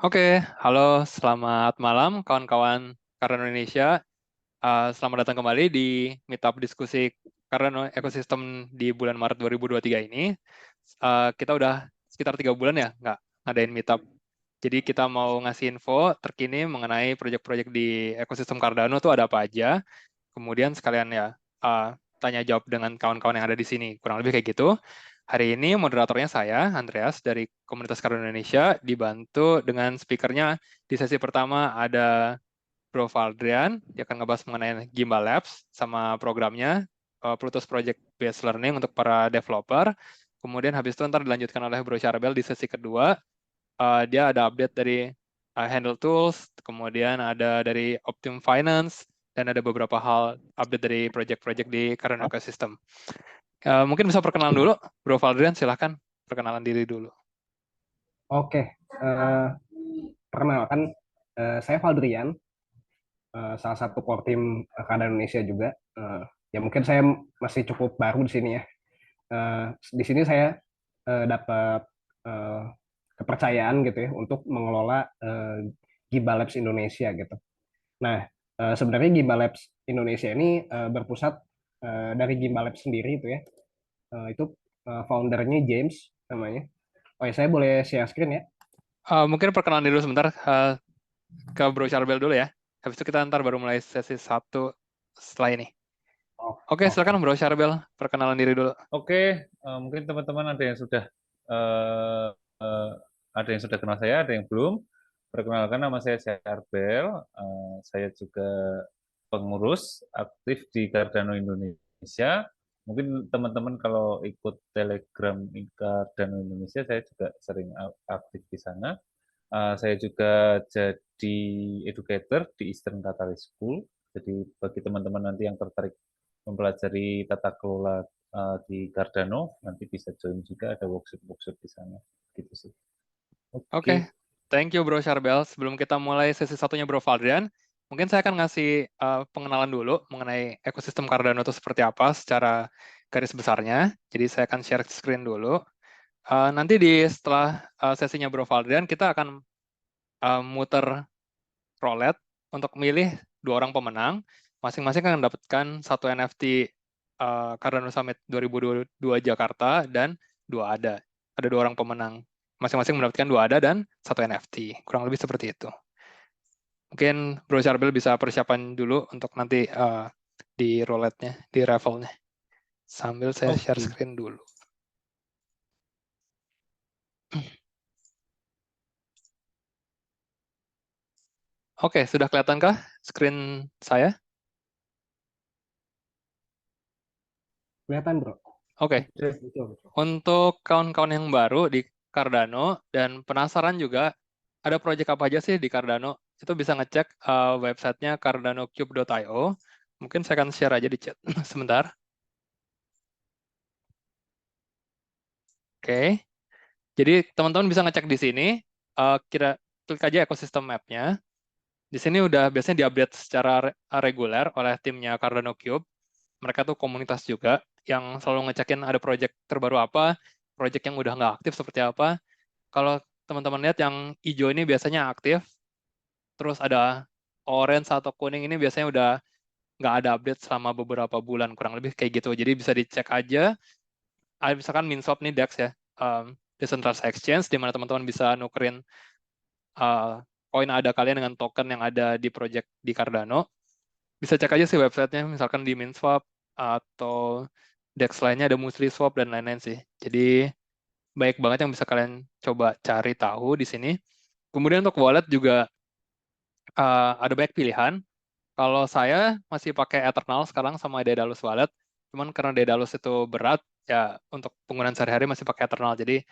Oke, halo, selamat malam kawan-kawan Cardano Indonesia. Selamat datang kembali di Meetup Diskusi Cardano Ekosistem di bulan Maret 2023 ini. Kita udah sekitar 3 bulan ya nggak ngadain Meetup. Jadi kita mau ngasih info terkini mengenai proyek-proyek di ekosistem Cardano tuh ada apa aja. Kemudian sekalian ya tanya jawab dengan kawan-kawan yang ada di sini. Kurang lebih kayak gitu. Hari ini moderatornya saya, Andreas, dari Komunitas Cardano Indonesia, dibantu dengan speakernya di sesi pertama ada Bro Valdrian, dia akan ngebahas mengenai Gimbal Labs sama programnya, Plutus Project Based Learning untuk para developer. Kemudian habis itu ntar dilanjutkan oleh Bro Charbel di sesi kedua. Dia ada update dari Handle Tools, kemudian ada dari Optim Finance, dan ada beberapa hal update dari project-project di Cardano Ecosystem. Mungkin bisa perkenalan dulu, Bro Valdrian, silahkan perkenalan diri dulu. Oke, eh, perkenalkan saya Valdrian, salah satu core team Cardano Indonesia juga. Ya mungkin saya masih cukup baru di sini ya. Di sini saya dapat eh, kepercayaan gitu ya untuk mengelola Giba Labs Indonesia gitu. Nah, sebenarnya Giba Labs Indonesia ini berpusat dari Giba Labs sendiri itu ya. Itu foundernya James namanya. Oh ya, saya boleh share screen ya? Mungkin perkenalan dulu sebentar ke Bro Charbel dulu ya. Habis itu kita ntar baru mulai sesi 1 setelah ini. Oh, Oke, oke. silakan Bro Charbel, perkenalan diri dulu. Oke, mungkin teman-teman eh, eh, ada yang sudah kenal saya, ada yang belum. Perkenalkan, nama saya Syarbel. Saya juga pengurus aktif di Cardano Indonesia. Mungkin teman-teman kalau ikut Telegram Cardano Indonesia, saya juga sering aktif di sana. Saya juga jadi educator di Eastern Catalyst School. Jadi bagi teman-teman nanti yang tertarik mempelajari tata kelola di Cardano, nanti bisa join juga, ada workshop-workshop di sana. Gitu sih. Oke, Oke. thank you Bro Charbel. Sebelum kita mulai sesi satunya Bro Valdrian, mungkin saya akan ngasih pengenalan dulu mengenai ekosistem Cardano itu seperti apa secara garis besarnya. Jadi saya akan share screen dulu. Nanti setelah sesinya Bro Valdrian, kita akan muter roulette untuk milih 2 orang pemenang. Masing-masing akan mendapatkan 1 NFT Cardano Summit 2022 Jakarta dan 2 ADA. Ada 2 orang pemenang. Masing-masing mendapatkan 2 ADA dan 1 NFT. Kurang lebih seperti itu. Mungkin Bro Charbel bisa persiapan dulu untuk nanti di roulette-nya, di raffle-nya. Sambil saya share Oke. screen dulu. Oke, sudah kelihatankah screen saya? Kelihatan, Bro. Oke. Betul. Untuk kawan-kawan yang baru di Cardano dan penasaran juga ada proyek apa aja sih di Cardano, itu bisa ngecek websitenya cardanocube.io. Mungkin saya akan share aja di chat sebentar. Oke, jadi teman-teman bisa ngecek di sini, klik aja ekosistem map-nya. Di sini udah biasanya diupdate secara reguler oleh timnya Cardano Cube. Mereka tuh komunitas juga yang selalu ngecekin ada proyek terbaru apa, proyek yang udah nggak aktif seperti apa. Kalau teman-teman lihat yang hijau ini biasanya aktif, terus ada orange atau kuning ini biasanya udah nggak ada update selama beberapa bulan, kurang lebih kayak gitu. Jadi bisa dicek aja. Misalkan Minswap nih DEX ya, Decentralized Exchange, di mana teman-teman bisa nukerin koin ada kalian dengan token yang ada di project di Cardano. Bisa cek aja sih websitenya, misalkan di Minswap atau DEX lainnya ada Musli Swap dan lain-lain sih. Jadi baik banget yang bisa kalian coba cari tahu di sini. Kemudian untuk wallet juga ada banyak pilihan. Kalau saya masih pakai Eternal sekarang sama Daedalus Wallet, cuman karena Daedalus itu berat, ya untuk penggunaan sehari-hari masih pakai Eternal. Jadi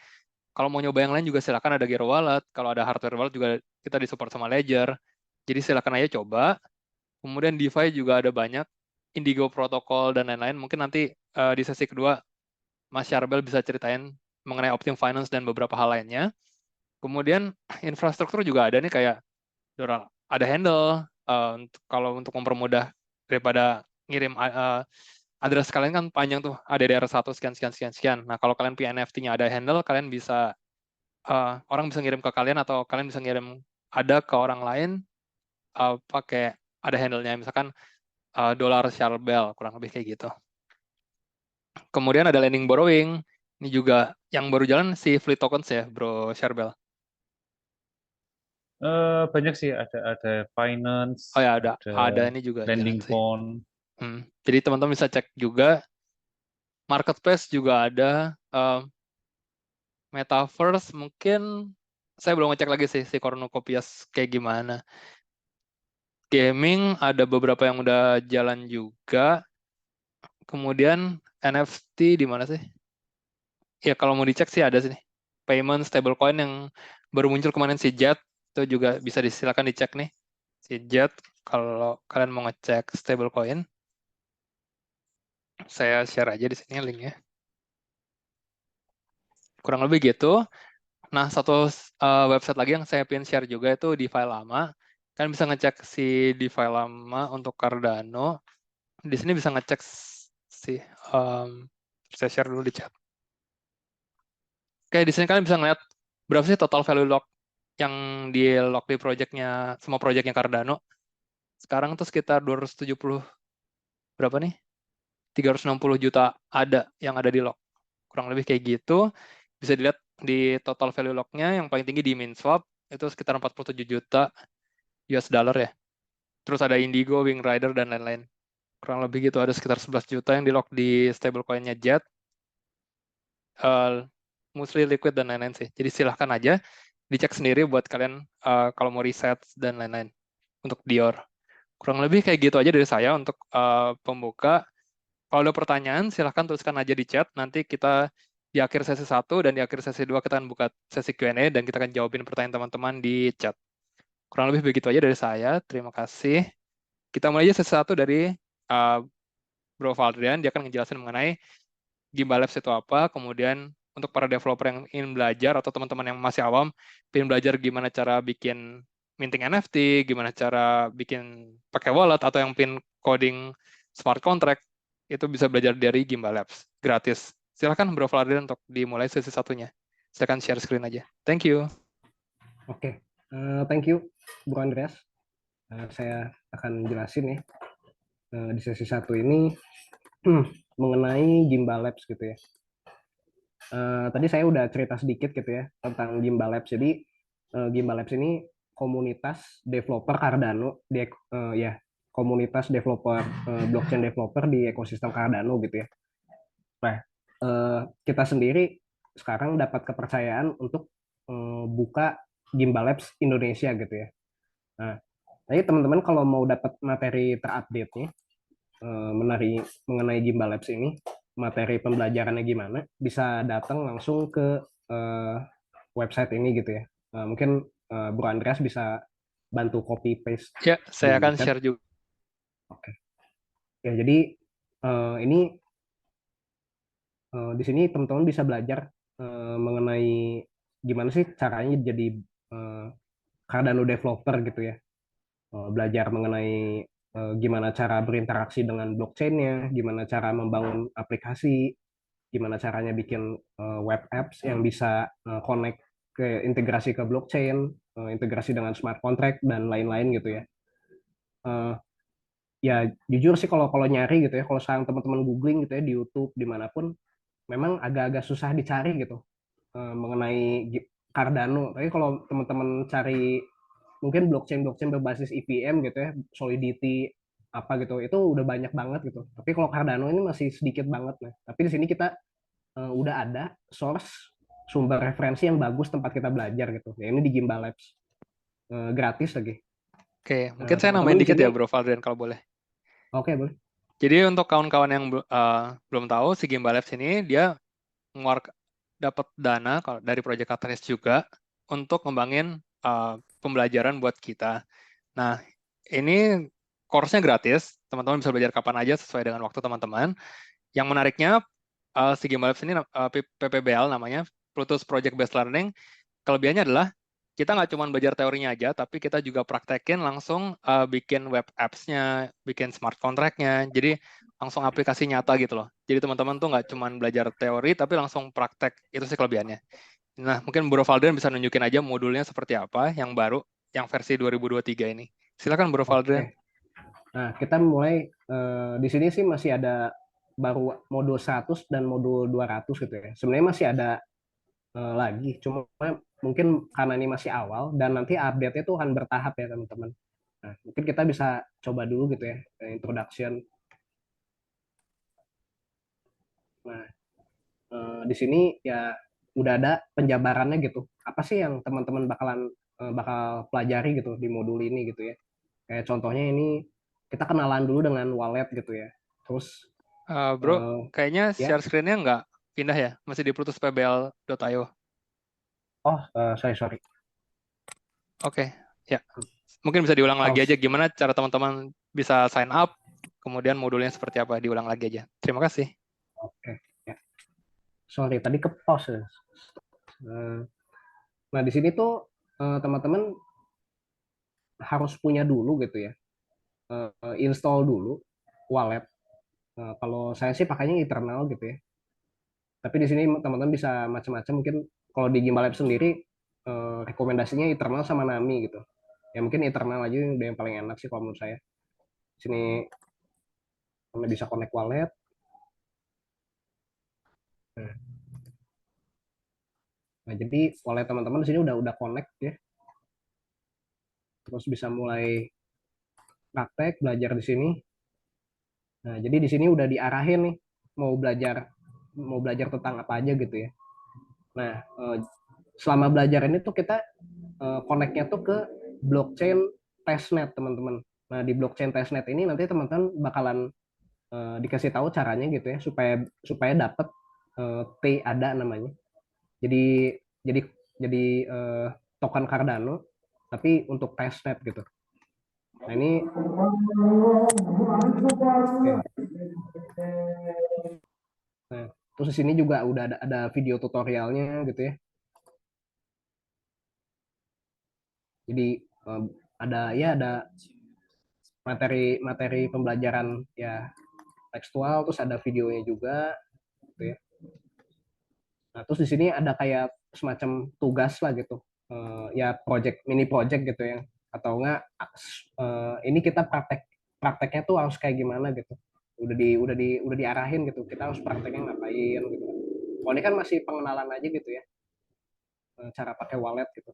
kalau mau nyoba yang lain juga silakan, ada Gero Wallet, kalau ada hardware wallet juga kita disupport sama Ledger. Jadi silakan aja coba. Kemudian DeFi juga ada banyak, Indigo Protocol dan lain-lain. Mungkin nanti di sesi kedua Mas Charbel bisa ceritain mengenai Optim Finance dan beberapa hal lainnya. Kemudian infrastruktur juga ada nih, kayak ada handle kalau untuk mempermudah daripada ngirim address kalian kan panjang tuh, ADDR1 sekian sekian sekian sekian. Nah, kalau kalian punya NFT-nya ada handle, kalian bisa orang bisa ngirim ke kalian atau kalian bisa ngirim ada ke orang lain pakai ada handle-nya, misalkan $Charbel, kurang lebih kayak gitu. Kemudian ada lending borrowing, ini juga yang baru jalan si Fleet Tokens ya, Bro Charbel. Banyak sih, ada finance, Oh ya, ada ada ini juga lending jalan sih. fund. Jadi teman-teman bisa cek juga. Marketplace juga ada. Metaverse mungkin saya belum ngecek lagi sih si Cornucopias kayak gimana. Gaming ada beberapa yang udah jalan juga. Kemudian NFT di mana sih? Ya kalau mau dicek sih ada sih. Payment stablecoin yang baru muncul kemarin si Jet itu juga bisa disilakan dicek nih. Si Jet kalau kalian mau ngecek stablecoin, saya share aja di sini linknya. Kurang lebih gitu. Nah, satu website lagi yang saya pengen share juga itu DeFi Lama. Kalian bisa ngecek si DeFi Lama untuk Cardano. Di sini bisa ngecek sih. Saya share dulu di chat. Oke, di sini kalian bisa ngeliat berapa sih total value lock yang di lock di projectnya, semua projectnya Cardano. Sekarang tuh sekitar 270, berapa nih? 360 juta ada yang ada di lock. Kurang lebih kayak gitu. Bisa dilihat di total value lock-nya yang paling tinggi di MinSwap itu sekitar 47 juta US dollar ya. Terus ada Indigo, Wing Rider, dan lain-lain. Kurang lebih gitu ada sekitar 11 juta yang di lock di stablecoin-nya Jet. Mostly liquid dan lain-lain sih. Jadi silahkan aja dicek sendiri buat kalian kalau mau riset dan lain-lain untuk Dior. Kurang lebih kayak gitu aja dari saya untuk pembuka. Kalau ada pertanyaan, silahkan tuliskan aja di chat. Nanti kita di akhir sesi 1 dan di akhir sesi 2 kita akan buka sesi Q&A dan kita akan jawabin pertanyaan teman-teman di chat. Kurang lebih begitu aja dari saya. Terima kasih. Kita mulai aja sesi 1 dari Bro Valdrian. Dia akan ngejelasin mengenai Gimbal Labs itu apa, kemudian untuk para developer yang ingin belajar atau teman-teman yang masih awam, ingin belajar gimana cara bikin minting NFT, gimana cara bikin pakai wallet, atau yang pin coding smart contract, itu bisa belajar dari Gimbal Labs, gratis. Silahkan Bro Valdrian untuk dimulai sesi satunya. Silahkan share screen aja. Thank you. Oke, thank you Bro Andreas. Saya akan jelasin ya di sesi 1 ini mengenai Gimbal Labs gitu ya. Tadi saya udah cerita sedikit gitu ya tentang Gimbal Labs. Jadi Gimbal Labs ini komunitas developer Cardano ya, komunitas developer blockchain developer di ekosistem Cardano gitu ya. Nah, kita sendiri sekarang dapat kepercayaan untuk buka Gimbal Labs Indonesia gitu ya. Nah, jadi teman-teman kalau mau dapat materi terupdate-nya mengenai Gimbal Labs ini, materi pembelajarannya gimana, bisa datang langsung ke website ini gitu ya. Mungkin Bro Andreas bisa bantu copy paste Ya, saya di akan chat. share juga. Oke. Ya, jadi ini di sini teman-teman bisa belajar mengenai gimana sih caranya jadi Cardano developer gitu ya. Belajar mengenai gimana cara berinteraksi dengan blockchain-nya, gimana cara membangun aplikasi, gimana caranya bikin web apps yang bisa connect ke integrasi ke blockchain, integrasi dengan smart contract dan lain-lain gitu ya. Ya jujur sih kalau kalau nyari gitu ya, kalau sekarang teman-teman googling gitu ya di YouTube dimanapun, memang agak-agak susah dicari gitu mengenai Cardano. Tapi kalau teman-teman cari mungkin blockchain berbasis EVM gitu ya, Solidity apa gitu, itu udah banyak banget gitu. Tapi kalau Cardano ini masih sedikit banget nah. Tapi di sini kita udah ada source sumber referensi yang bagus tempat kita belajar gitu. Ya ini di Gimbal Labs. Gratis lagi. Oke, mungkin saya Teman-teman nambahin di dikit sini, ya Bro Valdrian kalau boleh. oke boleh. Jadi untuk kawan-kawan yang belum tahu, si Gimbal Labs ini dia dapat dana dari Project Catalyst juga untuk ngembangin pembelajaran buat kita. Nah, ini course-nya gratis, teman-teman bisa belajar kapan aja sesuai dengan waktu teman-teman. Yang menariknya, si Gimbal Labs ini PPBL namanya, Plutus Project Based Learning. Kelebihannya adalah kita nggak cuma belajar teorinya aja, tapi kita juga praktekin langsung bikin web apps-nya, bikin smart contract-nya, jadi langsung aplikasi nyata gitu loh. Jadi teman-teman tuh nggak cuma belajar teori, tapi langsung praktek, itu sih kelebihannya. Nah, mungkin Bro Valdrian bisa nunjukin aja modulnya seperti apa yang baru, yang versi 2023 ini. Silakan Bro Valdrian. Oke. Nah, kita mulai di sini sih masih ada baru modul 100 dan modul 200 gitu ya. Sebenarnya masih ada lagi, cuma mungkin karena ini masih awal dan nanti update-nya tuh akan bertahap ya teman-teman. Nah, mungkin kita bisa coba dulu gitu ya, introduction. Nah, di sini ya udah ada penjabarannya gitu. Apa sih yang teman-teman bakal pelajari gitu di modul ini gitu ya. Kayak contohnya ini kita kenalan dulu dengan wallet gitu ya. Terus Bro, kayaknya ya, share screen-nya nggak pindah ya? Masih di plutuspbl.io. oh sorry. Oke, ya. Mungkin bisa diulang lagi aja Pause. gimana cara teman-teman bisa sign up, kemudian modulnya seperti apa, diulang lagi aja. Terima kasih. Oke, ya. Sorry, tadi ke pause ya. Nah, di sini tuh teman-teman harus punya dulu gitu ya. Install dulu wallet. Kalau saya sih pakainya internal gitu ya. Tapi di sini teman-teman bisa macam-macam. Mungkin kalau di Gimbal Lab sendiri rekomendasinya internal sama Nami gitu. Ya mungkin internal aja udah yang paling enak sih kalau menurut saya. Di sini teman bisa connect wallet. Nah, nah, jadi wallet teman-teman di sini udah connect ya. Terus bisa mulai praktek belajar di sini. Nah, jadi di sini udah diarahin nih mau belajar tentang apa aja gitu ya. Nah, selama belajar ini tuh kita connect-nya tuh ke blockchain testnet teman-teman. Nah, di blockchain testnet ini nanti teman-teman bakalan dikasih tahu caranya gitu ya supaya supaya dapat T ada namanya. Jadi jadi jadi token Cardano tapi untuk testnet gitu. Nah, ini oke. Nah, terus di sini juga udah ada video tutorialnya gitu ya. Jadi ada materi pembelajaran ya tekstual, terus ada videonya juga gitu ya. Nah, terus di sini ada kayak semacam tugas lah gitu. Ya mini project gitu ya. Atau enggak ini kita prakteknya tuh harus kayak gimana gitu. Udah diarahin gitu. Kita harus prakteknya ngapain gitu. Kalau ini kan masih pengenalan aja gitu ya. Cara pakai wallet gitu.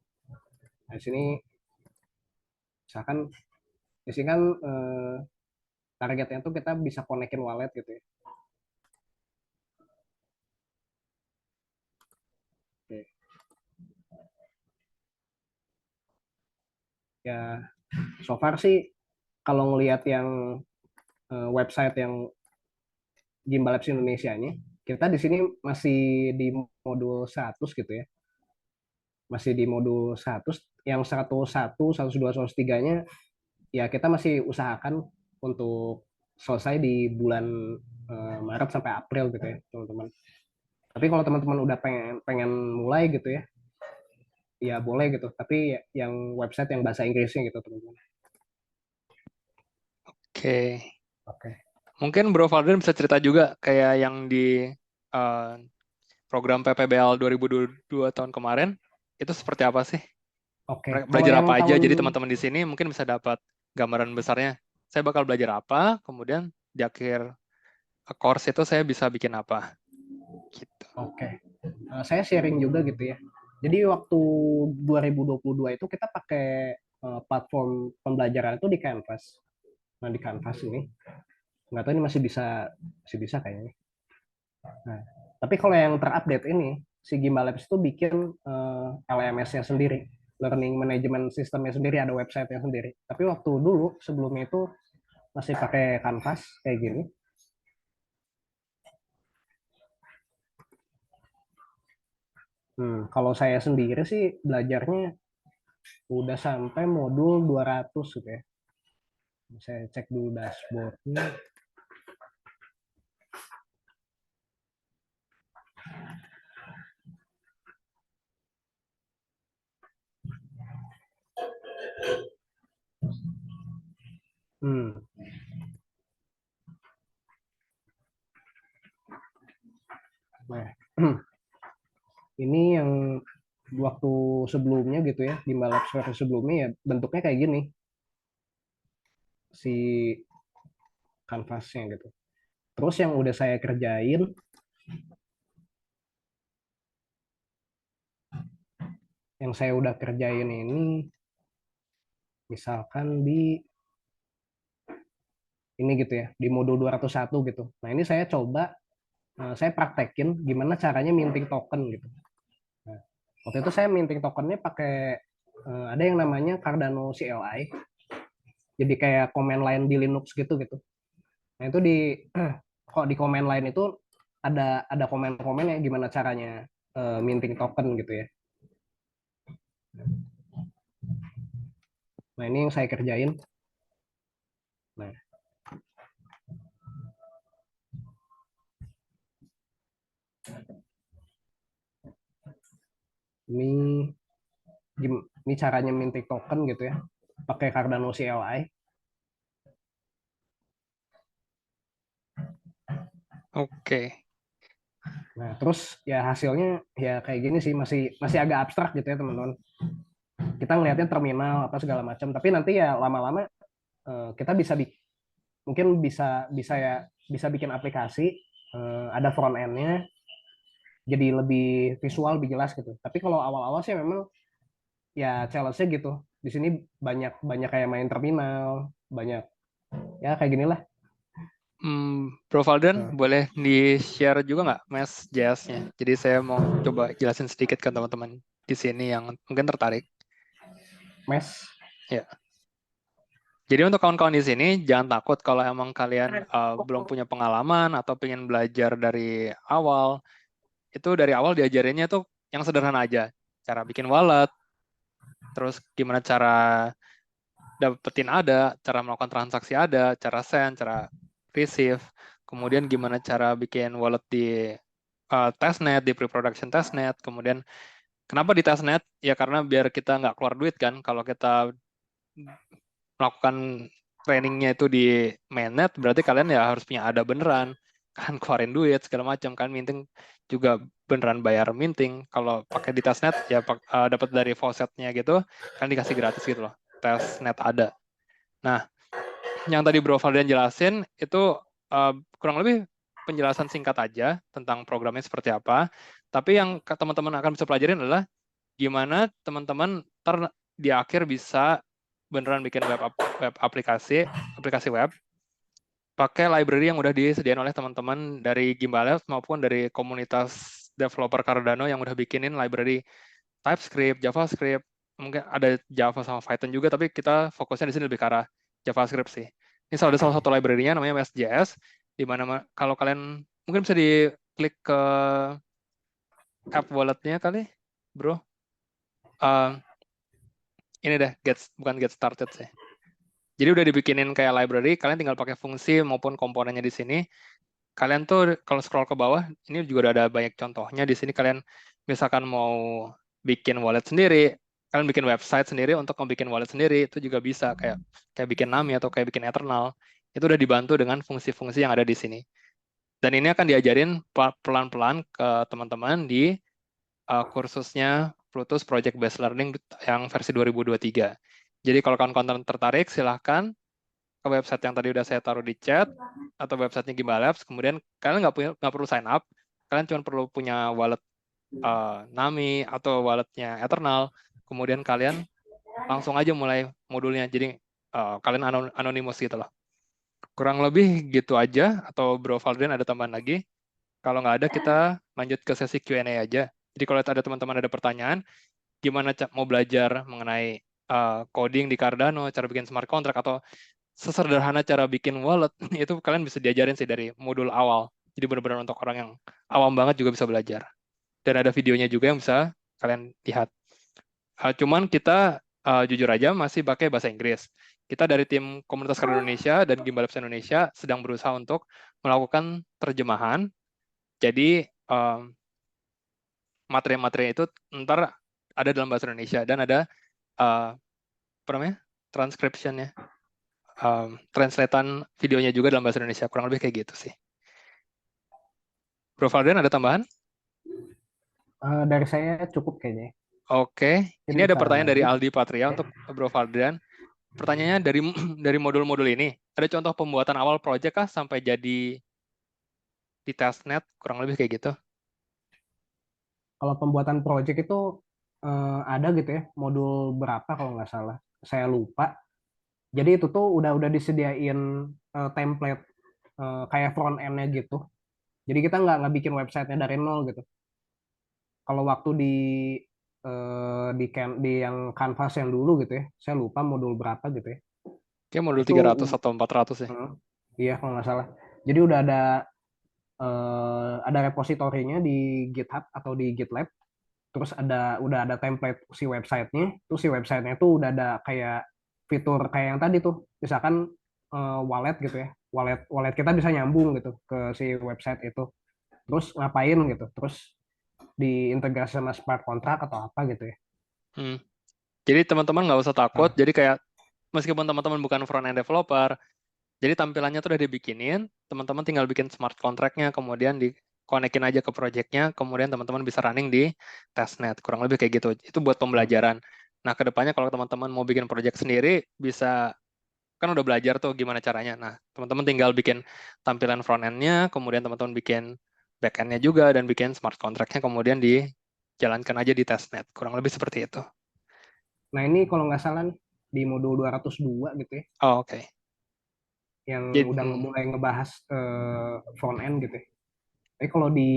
Nah, di sini misalkan di sini kan targetnya tuh kita bisa konekin wallet gitu ya. Oke. Ya, so far sih kalau ngelihat yang website yang Gimbal Labs Indonesia-nya, kita di sini masih di modul 100 gitu ya. Masih di modul 100, yang 101, 102, 103-nya ya kita masih usahakan untuk selesai di bulan Maret sampai April gitu ya, teman-teman. Tapi kalau teman-teman udah pengen pengen mulai gitu ya, ya boleh gitu. Tapi yang website yang bahasa Inggrisnya gitu, teman-teman. Oke. Oke. Mungkin Bro Valdrian bisa cerita juga kayak yang di program PPBL 2022 tahun kemarin, itu seperti apa sih? Oke. Kalau Belajar yang apa aja, tahun jadi teman-teman di sini mungkin bisa dapat gambaran besarnya. Saya bakal belajar apa, kemudian di akhir course itu saya bisa bikin apa. Gitu. Oke. Saya sharing juga gitu ya. Jadi waktu 2022 itu kita pakai platform pembelajaran itu di Canvas. Nah, di Canvas ini nggak tahu ini masih bisa kayaknya. Nah, tapi kalau yang terupdate ini si Gimbal Labs itu bikin LMS-nya sendiri, Learning Management System-nya sendiri, ada website-nya sendiri. Tapi waktu dulu sebelumnya itu masih pakai Canvas kayak gini. Kalau saya sendiri sih belajarnya udah sampai modul 200 gitu ya. Saya cek dulu dashboardnya. Hmm. Nah, ini yang waktu sebelumnya gitu ya, Gimbal Labs versi sebelumnya ya bentuknya kayak gini si kanvasnya gitu. Terus yang udah saya kerjain, ini misalkan di ini gitu ya, di modul 201 gitu. Nah, ini saya coba saya praktekin gimana caranya minting token gitu. Nah, waktu itu saya minting tokennya pakai ada yang namanya Cardano CLI. Jadi kayak command line di Linux gitu gitu. Nah, itu di kok di command line itu ada komen-komennya gimana caranya minting token gitu ya. Nah, ini yang saya kerjain. Nah, ini ini caranya minting token gitu ya. Pakai Cardano CLI. Oke. Nah, terus ya hasilnya ya kayak gini sih, masih agak abstrak gitu ya, teman-teman. Kita ngelihatnya terminal apa segala macam, tapi nanti ya lama-lama kita mungkin bisa bikin aplikasi, ada front end-nya, jadi lebih visual, lebih jelas gitu. Tapi kalau awal-awal sih memang ya challenge-nya gitu. Di sini banyak banyak kayak main terminal, banyak ya kayak gini lah. Bro Valdan, Nah, boleh di-share juga nggak Mesh JS-nya? Jadi saya mau coba jelasin sedikit ke teman-teman di sini yang mungkin tertarik. Mesh. Ya. Jadi untuk kawan-kawan di sini, jangan takut kalau emang kalian belum punya pengalaman atau pengen belajar dari awal. Itu dari awal diajarinnya tuh yang sederhana aja. Cara bikin wallet, terus gimana cara dapetin ada, cara melakukan transaksi ada, cara send, cara receive, kemudian gimana cara bikin wallet di testnet, di pre-production testnet, kemudian kenapa di testnet? Ya karena biar kita nggak keluar duit kan, kalau kita melakukan trainingnya itu di mainnet, berarti kalian ya harus punya ada beneran, kan keluarin duit segala macam kan, minting juga beneran bayar minting. Kalau pakai di testnet ya dapat dari faucetnya gitu, kan dikasih gratis gitu loh, testnet ada. Nah, yang tadi Bro Valdian jelasin itu kurang lebih penjelasan singkat aja tentang programnya seperti apa. Tapi yang teman-teman akan bisa pelajarin adalah gimana teman-teman di akhir bisa beneran bikin web aplikasi web pakai library yang udah disediain oleh teman-teman dari Gimbal Labs maupun dari komunitas developer Cardano yang udah bikinin library TypeScript, JavaScript, mungkin ada Java sama Python juga, tapi kita fokusnya di sini lebih ke arah JavaScript sih. Ini salah satu library-nya namanya Mesh.js, di mana kalau kalian mungkin bisa diklik ke app wallet-nya kali, bro. Ini deh, bukan get started sih. Jadi udah dibikinin kayak library, kalian tinggal pakai fungsi maupun komponennya di sini. Kalian tuh kalau scroll ke bawah, ini juga udah ada banyak contohnya. Di sini kalian misalkan mau bikin wallet sendiri, kalian bikin website sendiri untuk membuat wallet sendiri, itu juga bisa kayak bikin Nami atau kayak bikin Eternal. Itu udah dibantu dengan fungsi-fungsi yang ada di sini. Dan ini akan diajarin pelan-pelan ke teman-teman di kursusnya Plutus Project Based Learning yang versi 2023. Jadi kalau kawan-kawan tertarik, silahkan ke website yang tadi udah saya taruh di chat atau websitenya Gimbal Labs. Kemudian kalian nggak perlu sign up, kalian cuma perlu punya wallet Nami atau walletnya Eternal. Kemudian kalian langsung aja mulai modulnya. Jadi kalian anonymous gitu loh. Kurang lebih gitu aja. Atau Bro Valdrian ada tambahan lagi? Kalau nggak ada, kita lanjut ke sesi Q&A aja. Jadi kalau ada teman-teman ada pertanyaan, gimana mau belajar mengenai coding di Cardano, cara bikin smart contract, atau sesederhana cara bikin wallet, itu kalian bisa diajarin sih dari modul awal. Jadi benar-benar untuk orang yang awam banget juga bisa belajar. Dan ada videonya juga yang bisa kalian lihat. Cuman kita jujur aja masih pakai bahasa Inggris. Kita dari tim komunitas Cardano Indonesia dan Gimbal Labs Indonesia sedang berusaha untuk melakukan terjemahan. Jadi materi-materi itu ntar ada dalam bahasa Indonesia dan ada apa namanya transcription-nya, translatean videonya juga dalam bahasa Indonesia, kurang lebih kayak gitu sih. Bro Valdian ada tambahan? Dari saya cukup kayaknya. Oke, Mungkin ini ada bisa pertanyaan dari lanjut. Aldi Patria untuk Bro Fadrian. Pertanyaannya dari modul-modul ini, ada contoh pembuatan awal project kah sampai jadi di testnet, kurang lebih kayak gitu? Kalau pembuatan project itu ada gitu ya, modul berapa kalau nggak salah. Saya lupa. Jadi itu tuh udah disediain template kayak front end-nya gitu. Jadi kita nggak bikin websitenya dari nol gitu. Kalau waktu di yang Canvas yang dulu gitu ya, saya lupa modul berapa gitu ya. Kayak modul Itu 300 atau 400 ya. iya kalau nggak salah. Jadi udah ada repositorinya di GitHub atau di GitLab. Terus udah ada template si websitenya. Terus si websitenya tuh udah ada kayak fitur kayak yang tadi tuh. Misalkan wallet gitu ya. Wallet wallet kita bisa nyambung gitu ke si website itu. Terus ngapain gitu. Terus diintegrasi sama smart contract atau apa gitu ya. Hmm. Jadi teman-teman nggak usah takut. Nah, Jadi kayak meskipun teman-teman bukan front-end developer, jadi tampilannya tuh udah dibikinin, teman-teman tinggal bikin smart contract-nya, kemudian dikonekin aja ke project-nya, kemudian teman-teman bisa running di testnet. Kurang lebih kayak gitu. Itu buat pembelajaran. Nah, kedepannya kalau teman-teman mau bikin project sendiri, bisa, kan udah belajar tuh gimana caranya. Nah, teman-teman tinggal bikin tampilan front-end-nya, kemudian teman-teman bikin back-end-nya juga, dan bikin smart contract-nya, kemudian dijalankan aja di testnet. Kurang lebih seperti itu. nah ini kalau nggak salah nih, di modul 202 gitu ya. Oh, oke. Yang Jadi, udah mulai ngebahas front end gitu ya. Tapi kalau di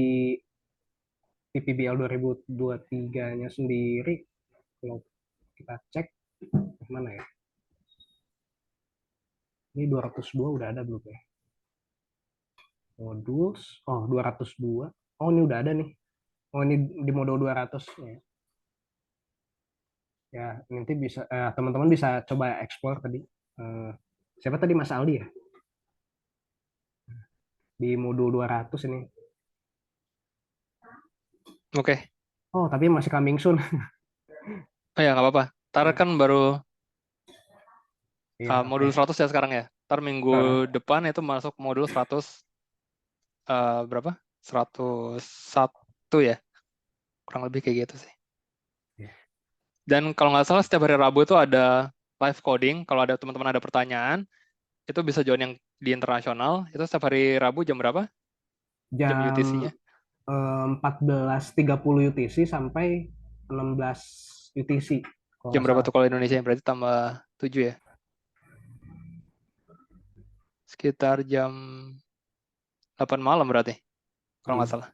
PBL 2023-nya sendiri, kalau kita cek, mana ya? Ini 202 udah ada belum ya? Modul, oh 202. Oh ini udah ada nih. Oh ini di modul 200 ya. Ya nanti bisa teman-teman bisa coba explore tadi. Eh, siapa tadi Mas Aldi ya? Di modul 200 ini. oke. Oh tapi masih coming soon. Oh ya, nggak apa-apa. Ntar kan baru Iya oke. modul 100 ya sekarang ya. Ntar minggu Heeh. depan itu masuk modul 100, berapa? 101 ya. Kurang lebih kayak gitu sih. Iya. Dan kalau nggak salah setiap hari Rabu itu ada live coding. Kalau ada teman-teman ada pertanyaan, itu bisa join yang di internasional. Itu setiap hari Rabu jam berapa? Jam Jam UTC-nya? 14.30 UTC sampai 16 UTC kalau Jam nggak berapa salah. tuh kalau Indonesia? Berarti tambah 7 ya. Sekitar jam 8 malam berarti. Kalau nggak Hmm. salah.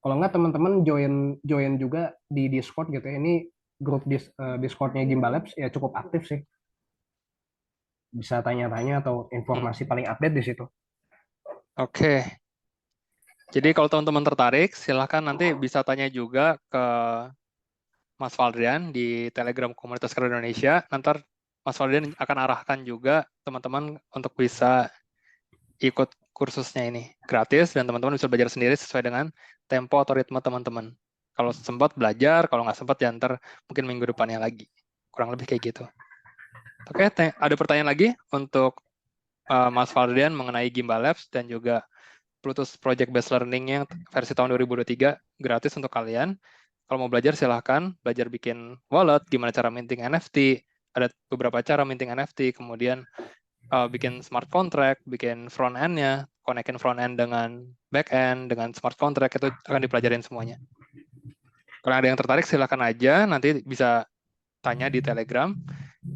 Kalau nggak teman-teman join join juga di Discord gitu ya. Ini grup Discordnya Gimbal Labs ya cukup aktif sih. Bisa tanya-tanya atau Hmm. informasi paling update di situ. Oke. Jadi kalau teman-teman tertarik, silahkan nanti bisa tanya juga ke Mas Valdrian di Telegram Komunitas Kode Indonesia. Nanti Mas Valdrian akan arahkan juga teman-teman untuk bisa ikut kursusnya ini. Gratis, dan teman-teman bisa belajar sendiri sesuai dengan tempo atau ritme teman-teman. Kalau sempat belajar, kalau nggak sempat ya ntar mungkin minggu depannya lagi. Kurang lebih kayak gitu. Oke, ada pertanyaan lagi untuk Mas Valdrian mengenai Gimbal Labs dan juga Bluetooth Project Based Learning yang versi tahun 2023 gratis untuk kalian. Kalau mau belajar silahkan belajar bikin wallet, gimana cara minting NFT, ada beberapa cara minting NFT, kemudian bikin smart contract, bikin front end-nya, konekin front end dengan back end, dengan smart contract, itu akan dipelajarin semuanya. Kalau ada yang tertarik silahkan aja, nanti bisa tanya di Telegram.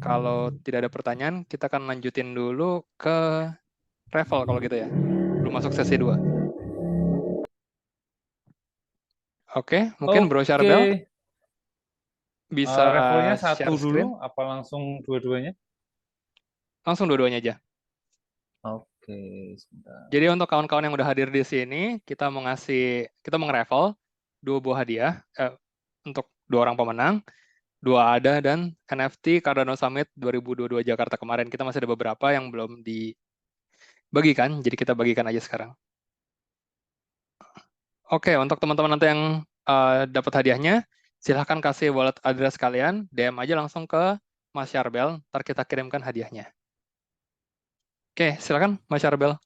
Kalau tidak ada pertanyaan, kita akan lanjutin dulu ke Revel kalau gitu ya. Belum masuk sesi 2. Oke, mungkin Bro Oke, Charbel bisa levelnya satu share dulu, screen. apa langsung dua-duanya? Langsung dua-duanya aja. Oke, sebentar. Jadi untuk kawan-kawan yang udah hadir di sini, kita mau nge-raffle 2 buah hadiah untuk 2 orang pemenang, 2 ADA dan NFT Cardano Summit 2022 Jakarta kemarin. Kita masih ada beberapa yang belum dibagikan, jadi kita bagikan aja sekarang. Oke, untuk teman-teman nanti yang dapat hadiahnya, silahkan kasih wallet address kalian, DM aja langsung ke Mas Charbel, ntar kita kirimkan hadiahnya. Oke, silakan Mas Charbel.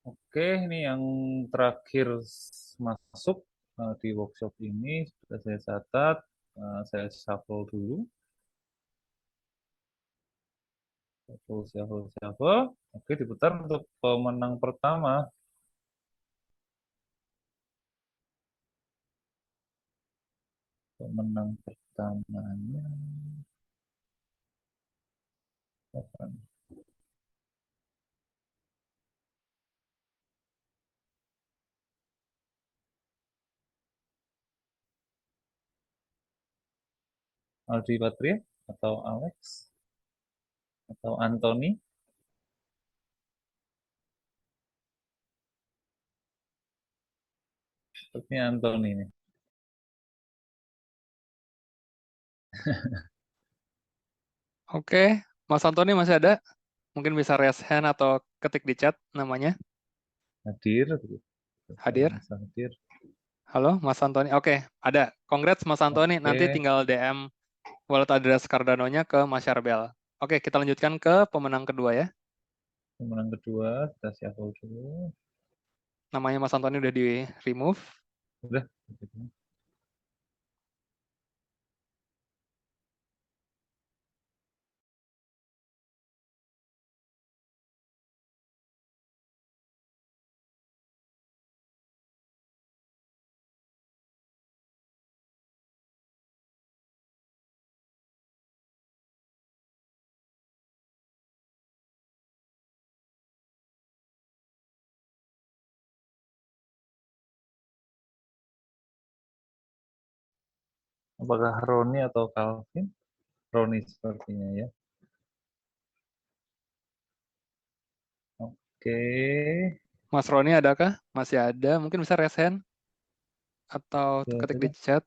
Oke, ini yang terakhir masuk di workshop ini sudah saya catat. Saya shuffle dulu. Shuffle. Oke, diputar untuk pemenang pertama. Pemenang pertamanya. Aldi Patria atau Alex atau Anthony. Sepertinya Anthony nih. Oke, Mas Antoni masih ada? Mungkin bisa raise hand atau ketik di chat namanya. Hadir. Hadir. Hadir. Halo, Mas Antoni. Oke, ada. Congrats, Mas Antoni. Nanti Oke. tinggal DM wallet address Cardano-nya ke Mas Syarbel. Oke, kita lanjutkan ke pemenang kedua ya. Pemenang kedua, kita shuffle dulu. Namanya Mas Antoni udah di-remove. Udah. Apakah Roni atau Calvin? Roni sepertinya ya. Oke. Mas Roni adakah? Masih ada. Mungkin bisa raise hand atau Ya, ketik di sudah. chat.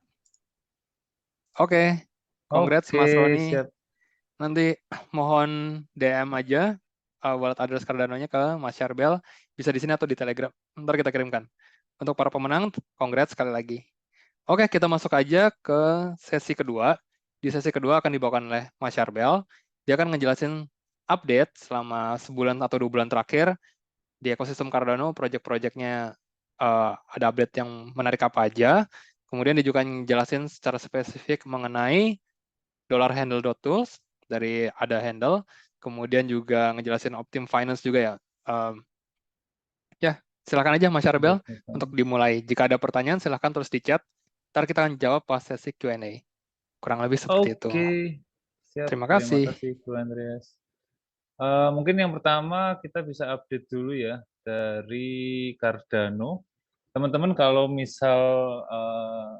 Oke, congrats Oke, Mas Roni. siap. Nanti mohon DM aja wallet address Cardano-nya ke Mas Syarbel. Bisa di sini atau di Telegram. Ntar kita kirimkan. Untuk para pemenang, congrats sekali lagi. Oke, kita masuk aja ke sesi kedua. Di sesi kedua akan dibawakan oleh Mas Syarbel. Dia akan ngejelasin update selama sebulan atau 2 bulan terakhir di ekosistem Cardano, project-projectnya ada update yang menarik apa aja. Kemudian dia juga ngejelasin secara spesifik mengenai $handle.tools dari ada handle. Kemudian juga ngejelasin Optim Finance juga ya. Ya, silakan aja Mas Syarbel untuk dimulai. Jika ada pertanyaan silakan terus di chat. Ntar kita akan jawab pas sesi Q&A. Kurang lebih seperti itu. Oke, siap. Terima Terima kasih. kasih, Bu Andreas. Mungkin yang pertama kita bisa update dulu ya dari Cardano. Teman-teman kalau misal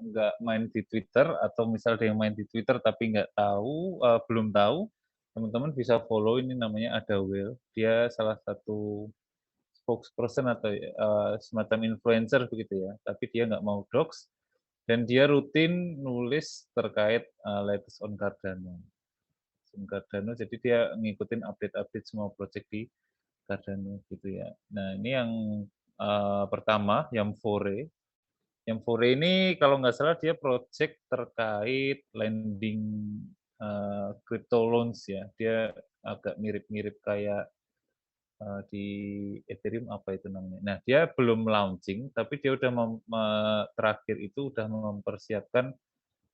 nggak main di Twitter atau misal ada yang main di Twitter tapi nggak tahu, belum tahu, teman-teman bisa follow ini namanya Adawel. Dia salah satu spokesperson atau semacam influencer begitu ya. Tapi dia nggak mau dox dan dia rutin nulis terkait latest on Cardano. Jadi dia ngikutin update-update semua project di Cardano gitu ya. Nah ini yang pertama, yang Fore. Yang Fore ini kalau nggak salah dia project terkait lending crypto loans ya. Dia agak mirip-mirip kayak di Ethereum apa itu namanya. Nah dia belum launching, tapi dia udah terakhir itu udah mempersiapkan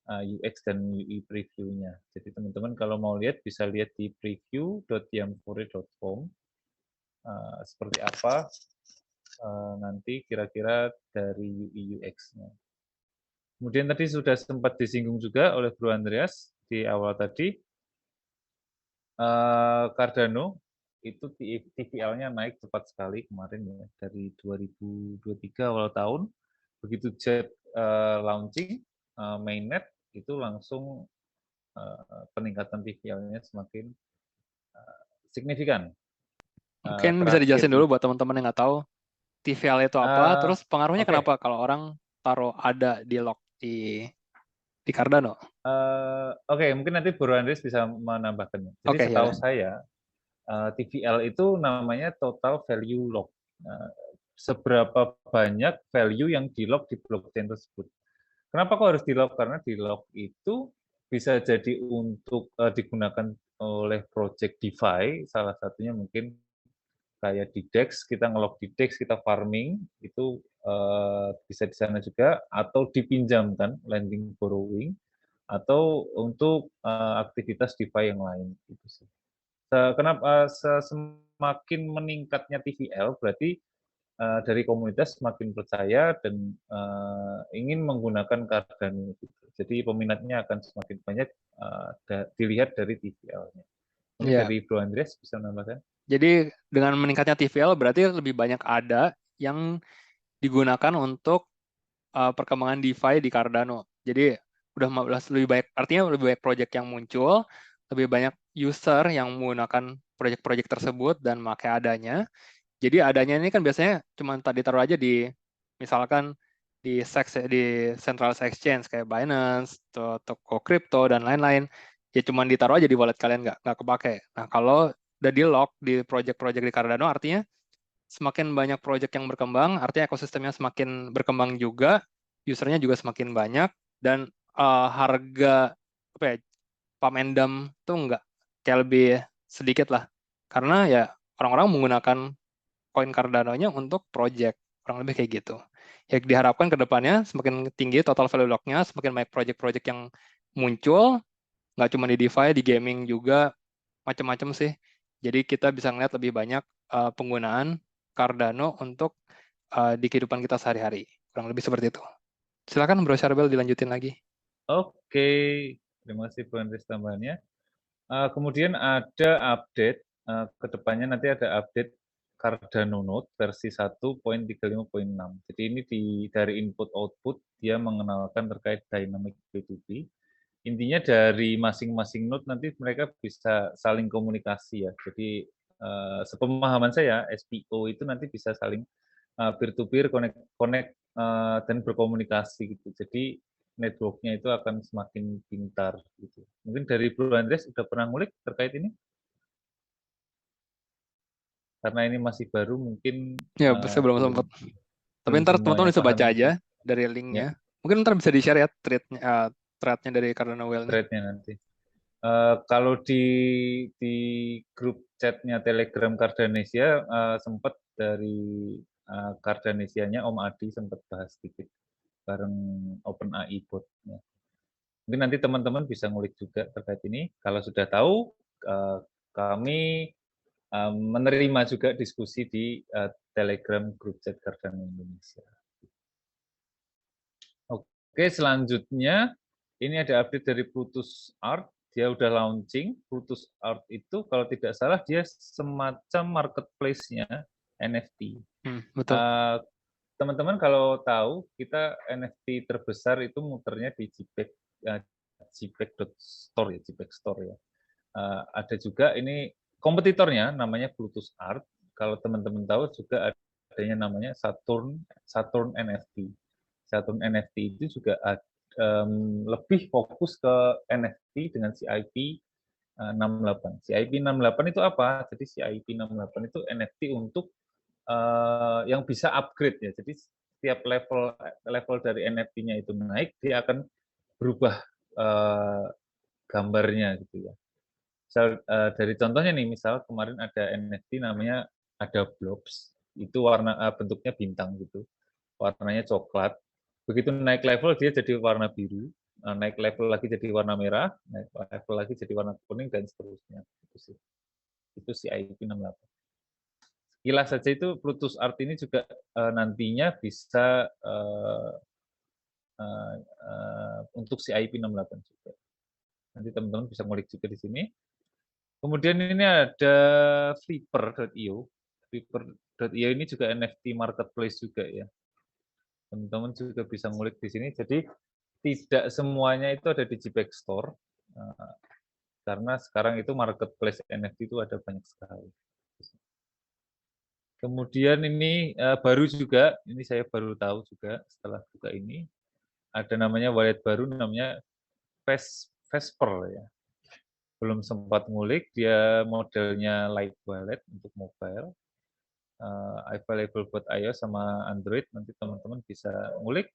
UX dan UI preview-nya. Jadi teman-teman kalau mau lihat bisa lihat di preview.yamfore.com seperti apa nanti kira-kira dari UI UX-nya. Kemudian tadi sudah sempat disinggung juga oleh Bro Andreas di awal tadi, Cardano itu TVL-nya naik cepat sekali kemarin ya, dari 2023 awal tahun, begitu Jet launching, mainnet itu langsung peningkatan TVL-nya semakin signifikan. Mungkin bisa Terakhir dijelasin dulu buat teman-teman yang nggak tahu TVL itu apa, terus pengaruhnya Oke, kenapa kalau orang taruh ada di lock di Cardano? Oke, mungkin nanti Bro Andreas bisa menambahkan. Jadi Oke, ya setahu udah. saya TVL itu namanya total value lock. Seberapa banyak value yang di lock di blockchain tersebut. Kenapa kok harus di lock? Karena di lock itu bisa jadi untuk digunakan oleh project DeFi, salah satunya mungkin kayak di DEX, kita ngelok di DEX, kita farming, itu bisa di sana juga, atau dipinjamkan, lending borrowing, atau untuk aktivitas DeFi yang lain gitu sih. Semakin meningkatnya TVL berarti dari komunitas semakin percaya dan ingin menggunakan Cardano gitu. Jadi peminatnya akan semakin banyak dilihat dari TVL-nya. Mungkin Iya. dari Bro Andreas bisa menambahkan? Jadi dengan meningkatnya TVL berarti lebih banyak ada yang digunakan untuk perkembangan DeFi di Cardano. Jadi udah lebih baik, artinya lebih banyak project yang muncul, lebih banyak user yang menggunakan project-project tersebut dan pakai adanya. Jadi adanya ini kan biasanya cuma tadi taruh aja di misalkan di central exchange kayak Binance, toko crypto dan lain-lain. Ya cuma ditaruh aja di wallet kalian nggak kepake. Nah kalau udah di lock di project-project di Cardano artinya semakin banyak project yang berkembang, artinya ekosistemnya semakin berkembang juga, usernya juga semakin banyak, dan harga apa ya, pump and dump tuh nggak kayak lebih sedikit lah. Karena ya orang-orang menggunakan koin Cardano-nya untuk project, kurang lebih kayak gitu. Ya diharapkan ke depannya semakin tinggi total value lock-nya, semakin banyak project-project yang muncul, nggak cuma di DeFi, di gaming juga, macam-macam sih. Jadi kita bisa ngeliat lebih banyak penggunaan Cardano untuk di kehidupan kita sehari-hari. Kurang lebih seperti itu. Silakan Bro Syarbel dilanjutin lagi. Oke, terima kasih Bro Andreas tambahannya. Kemudian ada update, ke depannya nanti ada update Cardano Node versi 1.35.6. Jadi ini dari input-output, dia mengenalkan terkait dynamic P2P. Intinya dari masing-masing node nanti mereka bisa saling komunikasi ya. Jadi sepemahaman saya, SPO itu nanti bisa saling peer-to-peer, connect dan berkomunikasi gitu. Jadi network-nya itu akan semakin pintar gitu. Mungkin dari Bro Andreas sudah pernah ngulik terkait ini? Karena ini masih baru mungkin Ya, saya belum belum sempat. Tapi belum ntar teman-teman semuanya bisa paham baca juga. aja dari Ya, linknya. Mungkin ntar bisa di-share ya thread-nya dari Cardano Well nih. thread-nya nanti. Kalau di grup chatnya Telegram Cardanesia sempat dari Cardanesianya Om Adi sempat bahas sedikit bareng OpenAI bot-nya. Mungkin nanti teman-teman bisa ngulik juga terkait ini. Kalau sudah tahu, kami menerima juga diskusi di Telegram grup chat Cardano Indonesia. Oke, selanjutnya ini ada update dari Plutus Art. Dia udah launching. Plutus Art itu kalau tidak salah dia semacam marketplace-nya NFT. Betul. Teman-teman kalau tahu kita NFT terbesar itu muternya di JPEG.store ya, JPEG Store ya. Ada juga ini kompetitornya namanya Plutus Art. Kalau teman-teman tahu juga adanya namanya Saturn NFT. Saturn NFT itu juga lebih fokus ke NFT dengan CIP 68. CIP 68 itu apa? Jadi CIP 68 itu NFT untuk yang bisa upgrade ya. Jadi setiap level dari NFT-nya itu naik, dia akan berubah gambarnya gitu ya. Misal dari contohnya nih, misal kemarin ada NFT namanya ada blobs, itu bentuknya bintang gitu, warnanya coklat. Begitu naik level dia jadi warna biru, naik level lagi jadi warna merah, naik level lagi jadi warna kuning dan seterusnya. Itu si IP68. Sekilas saja itu Plutus Art ini juga nantinya bisa untuk si IP68 juga. Nanti teman-teman bisa ngulik juga di sini. Kemudian ini ada Flipper.io. Flipper.io ini juga NFT marketplace juga ya. Teman-teman juga bisa ngulik di sini. Jadi tidak semuanya itu ada di JPEG Store. Karena sekarang itu marketplace NFT itu ada banyak sekali. Kemudian ini baru juga, ini saya baru tahu juga setelah buka ini, ada namanya wallet baru namanya Vesper ya. Belum sempat ngulik, dia modelnya light wallet untuk mobile, available buat iOS sama Android. Nanti teman-teman bisa ngulik.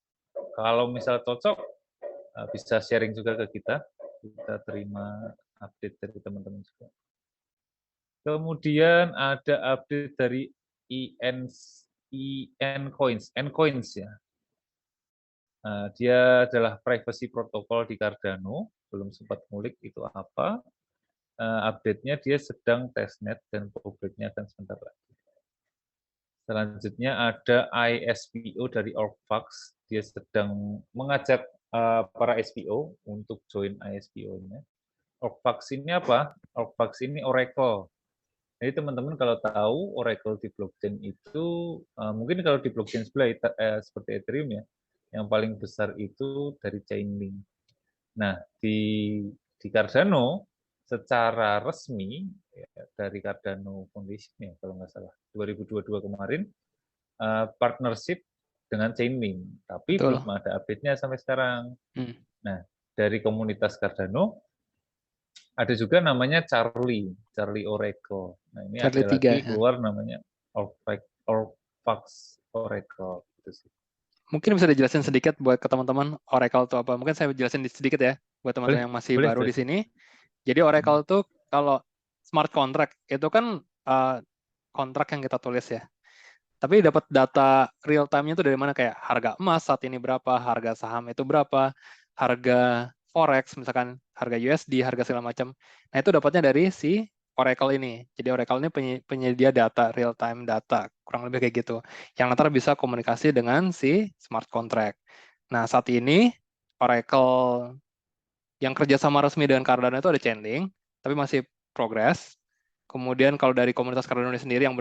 Kalau misal cocok, bisa sharing juga ke kita. Kita terima update dari teman-teman juga. Kemudian ada update dari Ncoins ya. Dia adalah privacy protocol di Cardano, belum sempat ngulik itu apa. Update-nya dia sedang testnet dan publiknya akan sebentar lagi. Selanjutnya ada ISPO dari Orgfax, dia sedang mengajak para SPO untuk join ISPO-nya. Orgfax ini apa? Orgfax ini Oracle. Jadi teman-teman kalau tahu Oracle di blockchain itu, mungkin kalau di blockchain sebelah seperti Ethereum ya, yang paling besar itu dari Chainlink. Nah, di Cardano secara resmi ya, dari Cardano Foundation ya kalau nggak salah 2022 kemarin partnership dengan Chainlink, tapi Betul. belum ada update-nya sampai sekarang. Nah, dari komunitas Cardano ada juga namanya Charlie Oracle. Nah, ini Charlie ada 3, lagi ya. keluar namanya Orgfax Oracle gitu sih. Mungkin bisa dijelasin sedikit buat ke teman-teman Oracle itu apa. Mungkin saya jelasin sedikit ya buat teman-teman yang masih Boleh, baru di jelasin. sini. Jadi Oracle itu kalau smart contract itu kan kontrak yang kita tulis ya. Tapi dapat data real time-nya itu dari mana? Kayak harga emas saat ini berapa, harga saham itu berapa, harga forex misalkan harga USD, harga segala macam. Nah, itu dapatnya dari si Oracle ini. Jadi Oracle ini penyedia data, real time data, kurang lebih kayak gitu. Yang nanti bisa komunikasi dengan si smart contract. Nah, saat ini Oracle yang kerjasama resmi dengan Cardano itu ada Chainlink, tapi masih progress. Kemudian kalau dari komunitas Cardano sendiri yang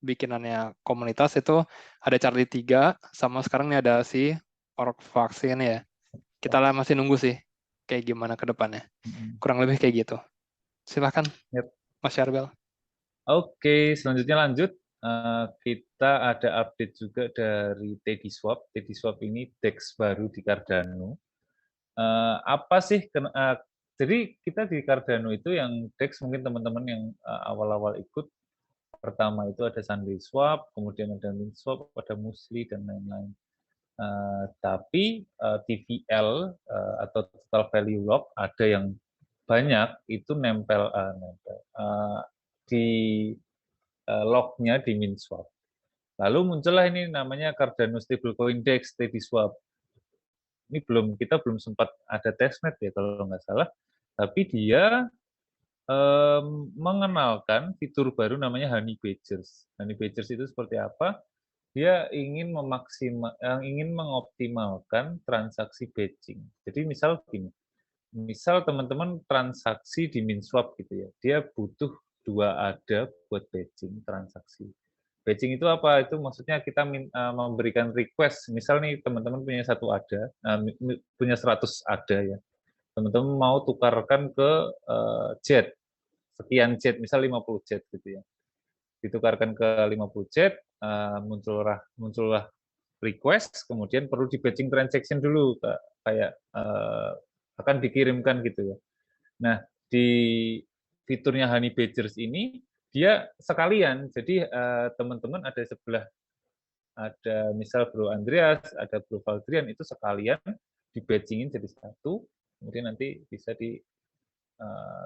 bikinannya komunitas itu ada Charlie 3, sama sekarang ini ada si Orgfax ini ya. Kita lah masih nunggu sih kayak gimana ke depannya. Kurang lebih kayak gitu. Silahkan, Mas Syarbel. Oke, selanjutnya lanjut. Kita ada update juga dari TeddySwap. TeddySwap ini DEX baru di Cardano. Apa sih? Jadi kita di Cardano itu yang DEX mungkin teman-teman yang awal-awal ikut, pertama itu ada SundaeSwap, kemudian ada MintSwap, ada Musli, dan lain-lain. Tapi TVL atau Total Value Lock ada yang banyak itu nempel di lognya di MintSwap. Lalu muncullah ini namanya Cardano Stablecoin DEX TeddySwap. Ini kita belum sempat ada testnet ya kalau nggak salah, tapi dia mengenalkan fitur baru namanya Honey Badgers. Honey Badgers itu seperti apa? Dia ingin mengoptimalkan transaksi batching. Jadi misal gini, misal teman-teman transaksi di MintSwap gitu ya, dia butuh 2 ADA buat batching transaksi. Batching itu apa? Itu maksudnya kita memberikan request. Misal nih teman-teman punya 1 ADA, punya 100 ADA ya. Teman-teman mau tukarkan ke jet, sekian jet, misal 50 jet gitu ya. Ditukarkan ke 50 jet, muncullah request, kemudian perlu di batching transaction dulu, kayak akan dikirimkan gitu ya. Nah, di fiturnya Honey Badgers ini, dia sekalian, jadi teman-teman ada sebelah, ada misal Bro Andreas, ada Bro Valdrian, itu sekalian di batchingin jadi satu, kemudian nanti bisa di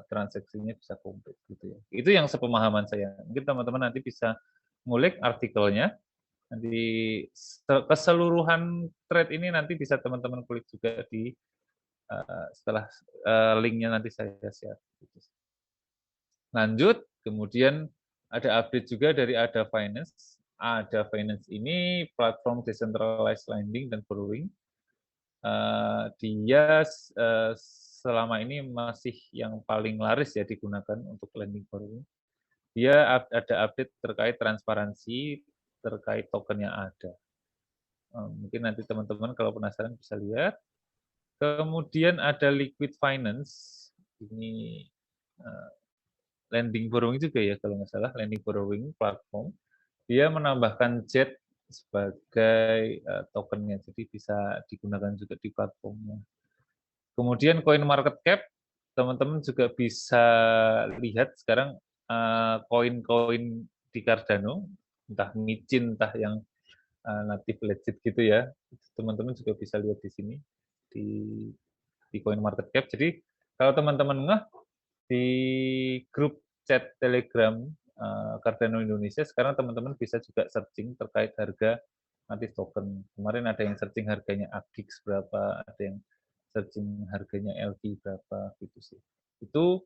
transaksinya bisa komplit gitu ya. Itu yang sepemahaman saya. Mungkin teman-teman nanti bisa ngulik artikelnya. Nanti keseluruhan thread ini nanti bisa teman-teman kulik juga di setelah linknya nanti saya share. Lanjut, kemudian ada update juga dari Ada Finance. Ada Finance ini platform decentralized lending dan borrowing. Dia selama ini masih yang paling laris ya digunakan untuk lending borrowing. Dia ada update terkait transparansi terkait token yang ada. Mungkin nanti teman-teman kalau penasaran bisa lihat. Kemudian ada Liquid Finance. Ini lending borrowing juga ya kalau nggak salah, lending borrowing platform. Dia menambahkan JET sebagai tokennya, jadi bisa digunakan juga di platformnya. Kemudian Coin Market Cap, teman-teman juga bisa lihat sekarang koin-koin di Cardano, entah micin, entah yang native legit gitu ya, teman-teman juga bisa lihat di sini di Coin Market Cap. Jadi kalau teman-teman di grup chat Telegram Cardano Indonesia, sekarang teman-teman bisa juga searching terkait harga native token. Kemarin ada yang searching harganya AGIX berapa, ada yang searching harganya LT berapa gitu sih. Itu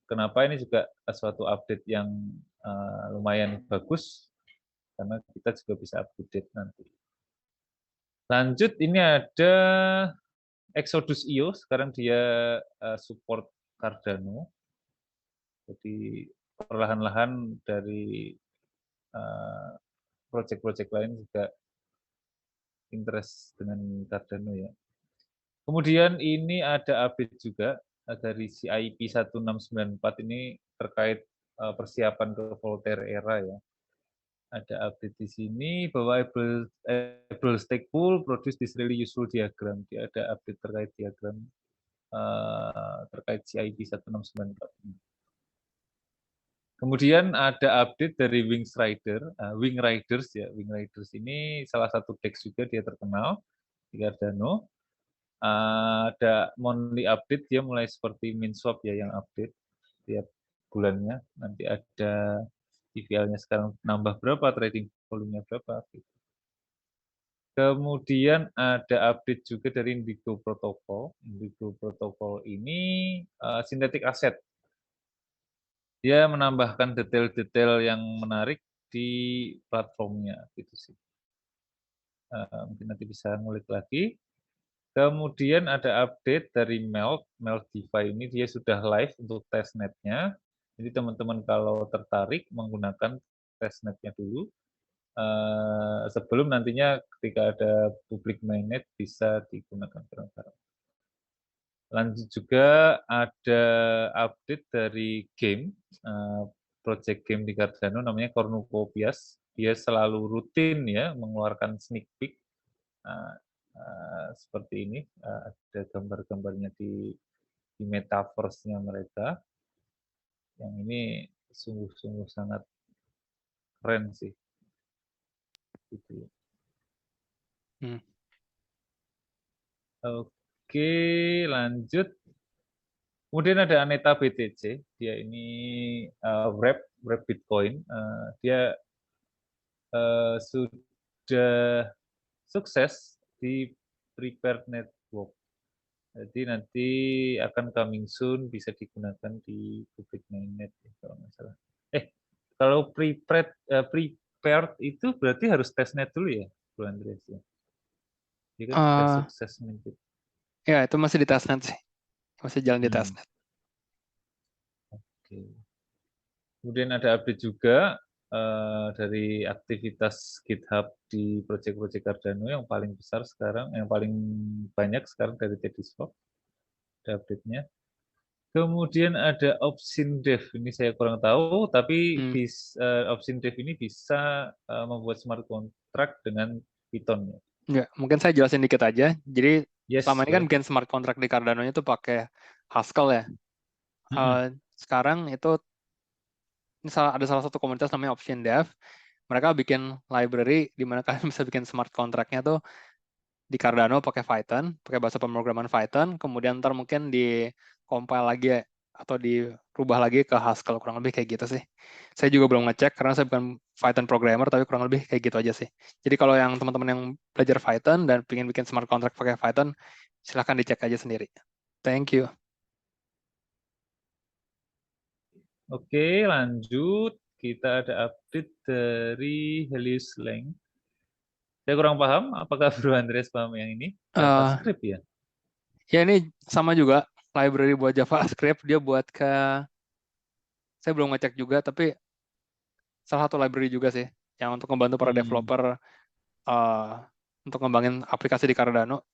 kenapa ini juga suatu update yang lumayan bagus karena kita juga bisa update nanti. Lanjut, ini ada Exodus IO, sekarang dia support Cardano. Jadi perlahan-lahan dari project-project lain juga interest dengan Cardano ya. Kemudian ini ada update juga dari CIP 1694 ini terkait persiapan ke Voltaire era ya. Ada update di sini bahwa able stake pool produce this really useful diagram. Dia ada update terkait diagram terkait CIP 1694 ini. Kemudian ada update dari Wing Riders ya. Wing Riders ini salah satu DEX juga, dia terkenal di Cardano. Ada monthly update, dia mulai seperti MinSwap ya yang update tiap bulannya. Nanti ada TVL-nya sekarang nambah berapa, trading volume-nya berapa. Gitu. Kemudian ada update juga dari Indigo Protocol. Indigo Protocol ini synthetic asset. Dia menambahkan detail-detail yang menarik di platformnya gitu sih. Mungkin nanti bisa ngulik lagi. Kemudian ada update dari Melt DeFi ini, dia sudah live untuk testnetnya. Jadi teman-teman kalau tertarik menggunakan testnetnya dulu, sebelum nantinya ketika ada public mainnet bisa digunakan bareng-bareng. Lanjut juga ada update dari game, project game di Cardano namanya Cornucopias. Dia selalu rutin ya mengeluarkan sneak peek seperti ini. Ada gambar-gambarnya di metaverse-nya mereka. Yang ini sungguh-sungguh sangat keren sih. Gitu. Oke, lanjut. Kemudian ada Aneta BTC, dia ini wrap Bitcoin. Dia sudah sukses di prepared network. Jadi nanti akan coming soon, bisa digunakan di public mainnet kalau nggak salah. Kalau prepared itu berarti harus testnet dulu ya, Bro Andreas ya? Dia kan sudah sukses minted. Ya, itu masih di testnet sih. Masih jalan di testnet. Oke. Kemudian ada update juga dari aktivitas GitHub di proyek-proyek Cardano yang paling besar sekarang, yang paling banyak sekarang dari Tediswap. Ada update-nya. Kemudian ada option dev, ini saya kurang tahu, tapi option dev ini bisa membuat smart contract dengan Python. Ya, mungkin saya jelasin dikit aja. Jadi selama ini kan bikin smart contract di Cardano itu pakai Haskell ya. Sekarang itu ada salah satu komunitas namanya Option Dev. Mereka bikin library di mana kalian bisa bikin smart contract-nya tuh di Cardano pakai Python, pakai bahasa pemrograman Python, kemudian ntar mungkin di compile lagi atau dirubah lagi ke Haskell, kurang lebih kayak gitu sih. Saya juga belum ngecek karena saya bukan Python programmer, tapi kurang lebih kayak gitu aja sih. Jadi kalau yang teman-teman yang belajar Python dan pengen bikin smart contract pakai Python, silahkan dicek aja sendiri. Thank you. Oke, lanjut. Kita ada update dari Helios Lang. Saya kurang paham, apakah Bro Andreas paham yang ini? JavaScript ya? Ya, ini sama juga, library buat JavaScript. Dia buat saya belum ngecek juga, tapi salah satu library juga sih, yang untuk membantu para developer untuk ngembangin aplikasi di Cardano.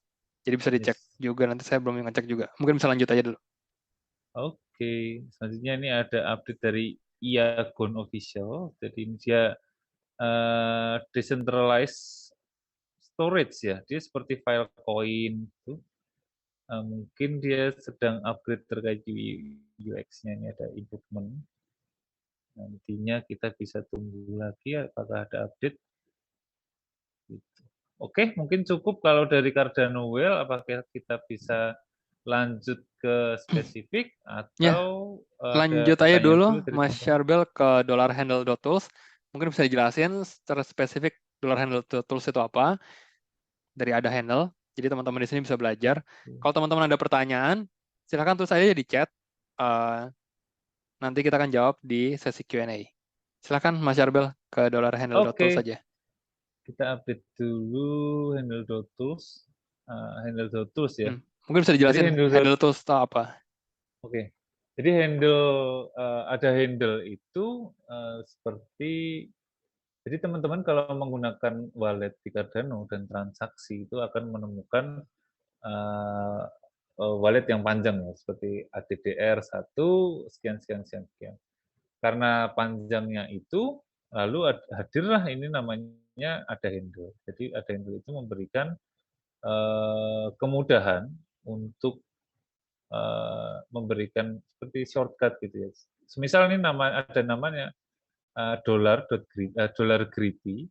Jadi bisa dicek juga, nanti saya belum ngecek juga. Mungkin bisa lanjut aja dulu. Oke, selanjutnya ini ada update dari Iagon Official. Jadi dia decentralized storage ya. Dia seperti Filecoin itu. Mungkin dia sedang upgrade terkait UX-nya. Ini ada improvement. Nantinya kita bisa tunggu lagi apakah ada update. Gitu. Oke, mungkin cukup kalau dari Cardano Whale. Apakah kita bisa lanjut ke spesifik atau lanjut aja dulu Mas Charbel ke dollar handle.tools. Mungkin bisa dijelasin secara spesifik dollar handle tools itu apa, dari ada handle. Jadi teman-teman di sini bisa belajar. Kalau teman-teman ada pertanyaan, silakan tulis aja di chat. Nanti kita akan jawab di sesi Q&A. Silakan Mas Yarbel ke dollar-handle.tools Oke, saja. kita update dulu handle.tools. Handle.tools ya. Mungkin bisa Jadi dijelasin handle. handle tools itu apa? Oke. Jadi ada handle itu seperti, jadi teman-teman kalau menggunakan wallet di Cardano dan transaksi itu akan menemukan wallet yang panjang ya, seperti ADDR 1 sekian sekian sekian sekian. Karena panjangnya itu, lalu hadirlah ini namanya ada handle. Jadi ada handle itu memberikan kemudahan untuk memberikan seperti shortcut gitu ya. Semisal ini ada namanya dollar greedy.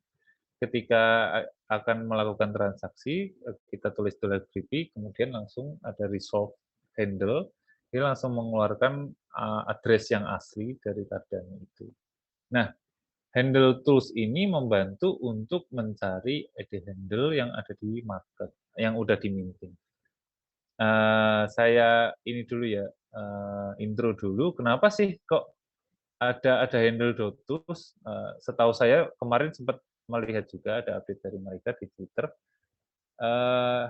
Ketika akan melakukan transaksi, kita tulis dollar greedy, kemudian langsung ada resolve handle, ini langsung mengeluarkan address yang asli dari Cardano itu. Nah, handle tools ini membantu untuk mencari ID handle yang ada di market, yang udah diminting. Saya ini dulu ya, intro dulu, kenapa sih kok ada handle.tools? Setahu saya kemarin sempat melihat juga ada update dari mereka di Twitter.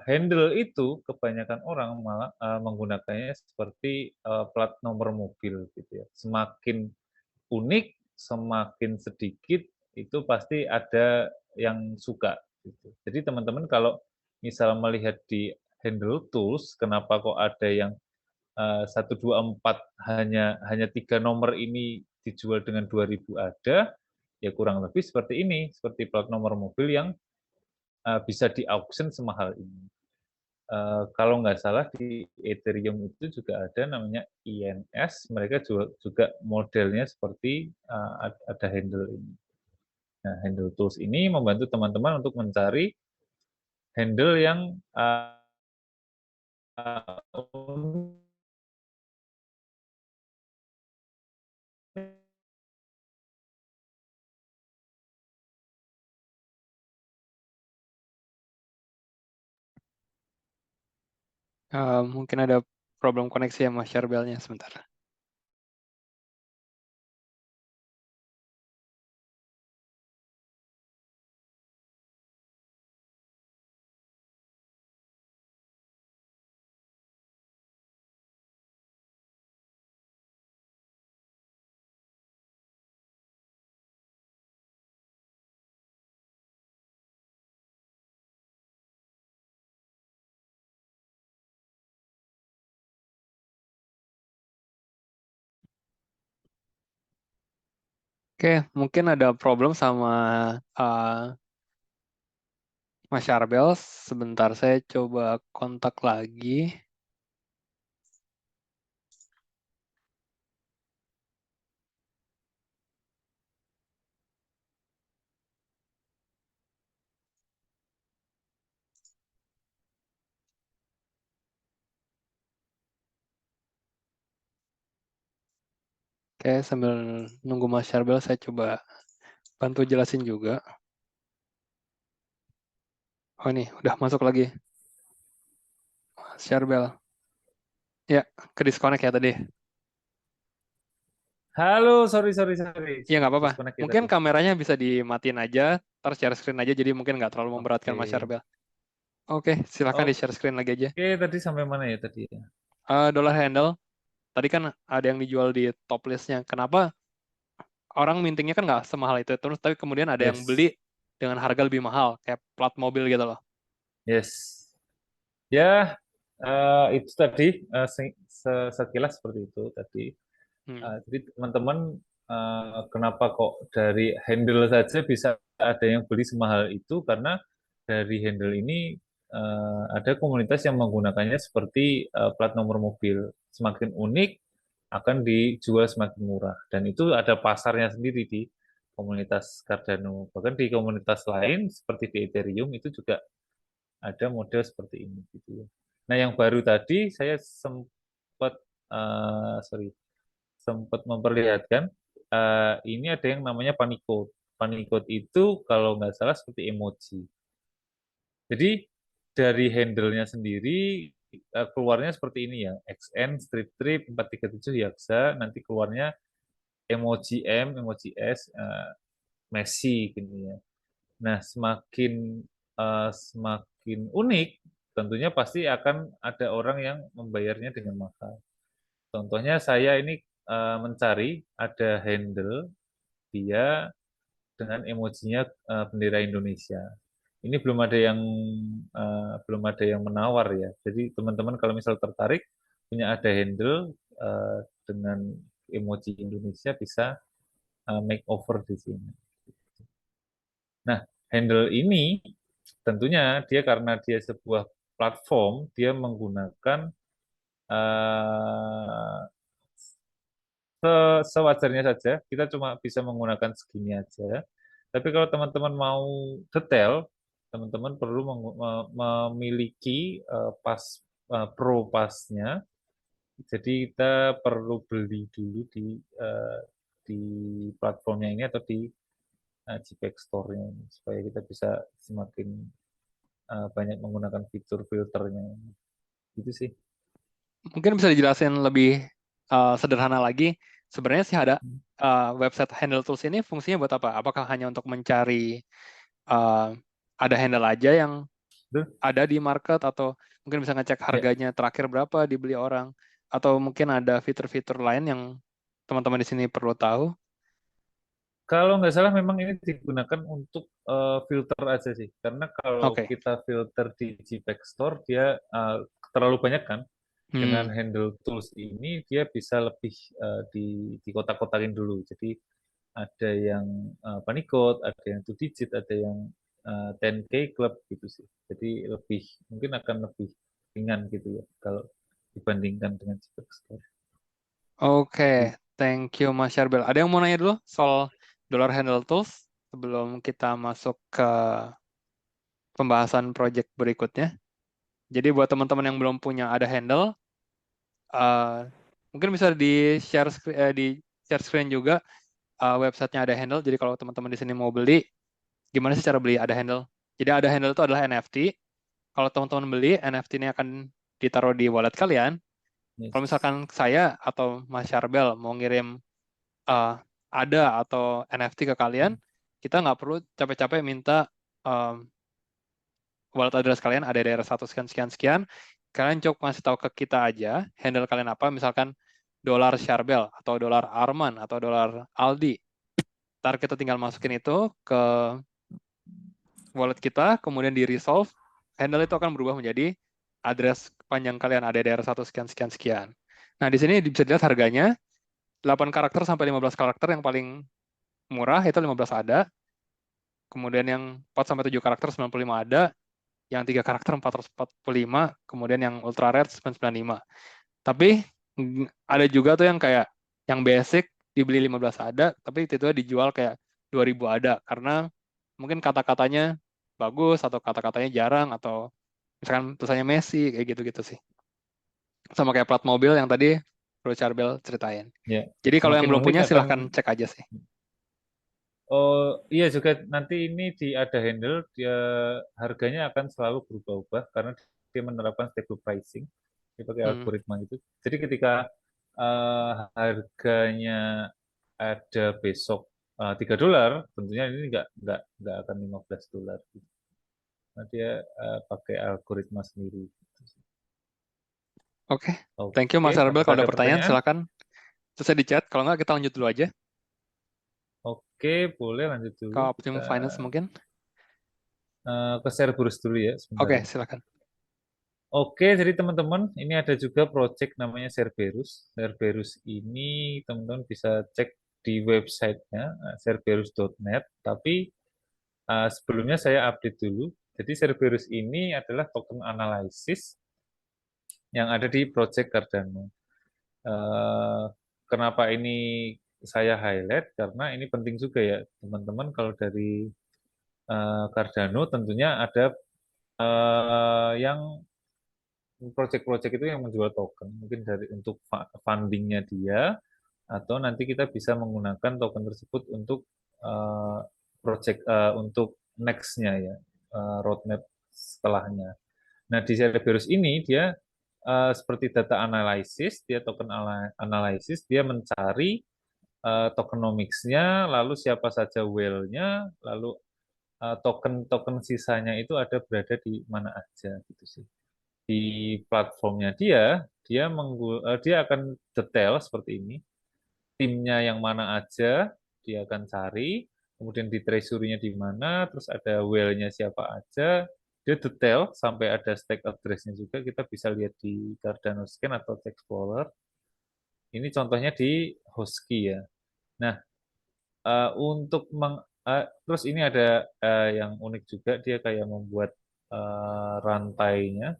Handle itu kebanyakan orang malah menggunakannya seperti plat nomor mobil gitu ya. Semakin unik, semakin sedikit, itu pasti ada yang suka gitu. Jadi teman-teman kalau misal melihat di handle tools, kenapa kok ada yang 124 hanya 3 nomor ini dijual dengan 2.000 ada, ya kurang lebih seperti ini, seperti plat nomor mobil yang bisa di auction semahal ini. Kalau nggak salah di Ethereum itu juga ada namanya INS, mereka juga modelnya seperti ada handle ini. Nah, handle tools ini membantu teman-teman untuk mencari handle yang Mungkin ada problem koneksi ya Mas Yarbelnya sebentar. Oke, mungkin ada problem sama Mas Yarbel. Sebentar, saya coba kontak lagi. Oke, sambil nunggu Mas Yarbel, saya coba bantu jelasin juga. Oh ini, udah masuk lagi. Mas Yarbel. Ya, ke disconnect ya tadi. halo, sorry. Iya, nggak apa-apa. Disconnect ya Mungkin tadi. kameranya bisa dimatiin aja, ntar share screen aja, jadi mungkin nggak terlalu memberatkan Mas Oke. Yarbel. Oke, silakan di share screen lagi aja. Oke, tadi sampai mana ya tadi ya? Dollar handle, tadi kan ada yang dijual di top listnya. Kenapa orang mintingnya kan nggak semahal itu, terus tapi kemudian ada yang Yes. beli dengan harga lebih mahal, kayak plat mobil gitu loh. Yes. Ya, itu tadi sekilas seperti itu tadi. Jadi teman-teman, kenapa kok dari handle saja bisa ada yang beli semahal itu? Karena dari handle ini ada komunitas yang menggunakannya seperti plat nomor mobil. Semakin unik akan dijual semakin murah. Dan itu ada pasarnya sendiri di komunitas Cardano. Bahkan di komunitas lain seperti di Ethereum itu juga ada model seperti ini gitu ya. Nah, yang baru tadi saya sempat memperlihatkan ini ada yang namanya Panico. Panicode itu kalau nggak salah seperti emoji. Jadi dari handle-nya sendiri keluarnya seperti ini ya, XN, Street Trip, 437 Yaksa, nanti keluarnya emoji M, emoji S, Messi gitu ya. Nah, semakin unik, tentunya pasti akan ada orang yang membayarnya dengan mahal. Contohnya saya ini mencari ada handle dia dengan emojinya bendera Indonesia. Ini belum ada yang menawar ya. Jadi teman-teman kalau misal tertarik punya ada handle dengan emoji Indonesia bisa make over di sini. Nah, handle ini tentunya dia karena dia sebuah platform, dia menggunakan uh, sewajarnya saja. Kita cuma bisa menggunakan segini aja. Tapi kalau teman-teman mau detail, teman-teman perlu memiliki pro pasnya. Jadi kita perlu beli dulu di platformnya ini atau di JPEG Store-nya ini, supaya kita bisa semakin banyak menggunakan fitur filternya. Gitu sih. Mungkin bisa dijelasin lebih sederhana lagi. Sebenarnya sih ada website Handle Tools ini fungsinya buat apa? Apakah hanya untuk mencari ada handle aja yang ada di market, atau mungkin bisa ngecek harganya terakhir berapa dibeli orang, atau mungkin ada fitur-fitur lain yang teman-teman di sini perlu tahu? Kalau nggak salah memang ini digunakan untuk filter aja sih. Karena kalau Oke. kita filter di JPEG Store, dia terlalu banyak kan. Dengan handle tools ini, dia bisa lebih di kotak-kotakin dulu. Jadi ada yang Panicode, ada yang 2 digit, ada yang 10K Club gitu sih. Jadi mungkin akan lebih ringan gitu ya kalau dibandingkan dengan JPEG Store. Oke, thank you Mas Syarbel. Ada yang mau nanya dulu soal Dollar Handle Tools sebelum kita masuk ke pembahasan project berikutnya? Jadi buat teman-teman yang belum punya ada handle, mungkin bisa di share screen juga websitenya ada handle. Jadi kalau teman-teman di sini mau beli, gimana sih cara beli ada handle? Jadi ada handle itu adalah NFT. Kalau teman-teman beli, NFT ini akan ditaruh di wallet kalian. Kalau Yes. misalkan saya atau Mas Syarbel mau ngirim ada atau NFT ke kalian, kita nggak perlu capek-capek minta wallet address kalian ada di daerah satu sekian. Kalian cukup ngasih tahu ke kita aja, handle kalian apa, misalkan dolar Syarbel, atau dolar Arman, atau dolar Aldi. Ntar kita tinggal masukin itu ke wallet kita, kemudian di resolve, handle itu akan berubah menjadi address panjang kalian ada di daerah satu sekian. Nah, di sini bisa dilihat harganya, 8 karakter sampai 15 karakter yang paling murah itu 15 ada, kemudian yang 4 sampai 7 karakter 95 ada, yang 3 karakter 445, kemudian yang ultra rare 995. Tapi ada juga tuh yang kayak yang basic dibeli 15 ada, tapi itu dijual kayak 2000 ada karena mungkin kata-katanya bagus atau kata-katanya jarang atau misalkan tulisannya Messi kayak gitu-gitu sih. Sama kayak plat mobil yang tadi Bro Charbel ceritain. Ya, Jadi kalau yang semakin belum unik punya akan. silahkan cek aja sih. Oh iya juga nanti ini ada handle dia harganya akan selalu berubah-ubah karena dia menerapkan stable pricing, dia pakai Hmm. algoritma itu. Jadi ketika harganya ada besok $3, tentunya ini nggak akan $15. Nah, dia pakai algoritma sendiri. Oke, thank you Oke, Mas Charbel. apakah Kalau ada ada pertanyaan pertanyaan? silahkan selesai di chat. Kalau nggak kita lanjut dulu aja Oke, boleh lanjut ke dulu. Kita Optimum Finance mungkin. ke Cerberus dulu ya sebentar Oke, ya. silakan. Oke, jadi teman-teman, ini ada juga project namanya Cerberus. Cerberus ini teman-teman bisa cek di websitenya cerberus.net. Tapi sebelumnya saya update dulu. Jadi Cerberus ini adalah token analysis yang ada di project Cardano. Eh, Kenapa ini saya highlight? Karena ini penting juga ya, teman-teman. Kalau dari Cardano tentunya ada yang project-project itu yang menjual token, mungkin untuk fundingnya dia, atau nanti kita bisa menggunakan token tersebut untuk project untuk next-nya ya, roadmap setelahnya. Nah, di Cerberus ini dia seperti data analysis, dia token analysis, dia mencari tokenomics-nya, lalu siapa saja whale-nya, lalu token-token sisanya itu ada berada di mana aja gitu sih. Di platformnya dia akan detail seperti ini. Timnya yang mana aja dia akan cari, kemudian di treasury-nya di mana, terus ada whale-nya siapa aja, dia detail sampai ada stack address-nya juga kita bisa lihat di Cardano Scan atau Explorer. Ini contohnya di Hosky ya. Nah, terus ini ada yang unik juga, dia kayak membuat rantainya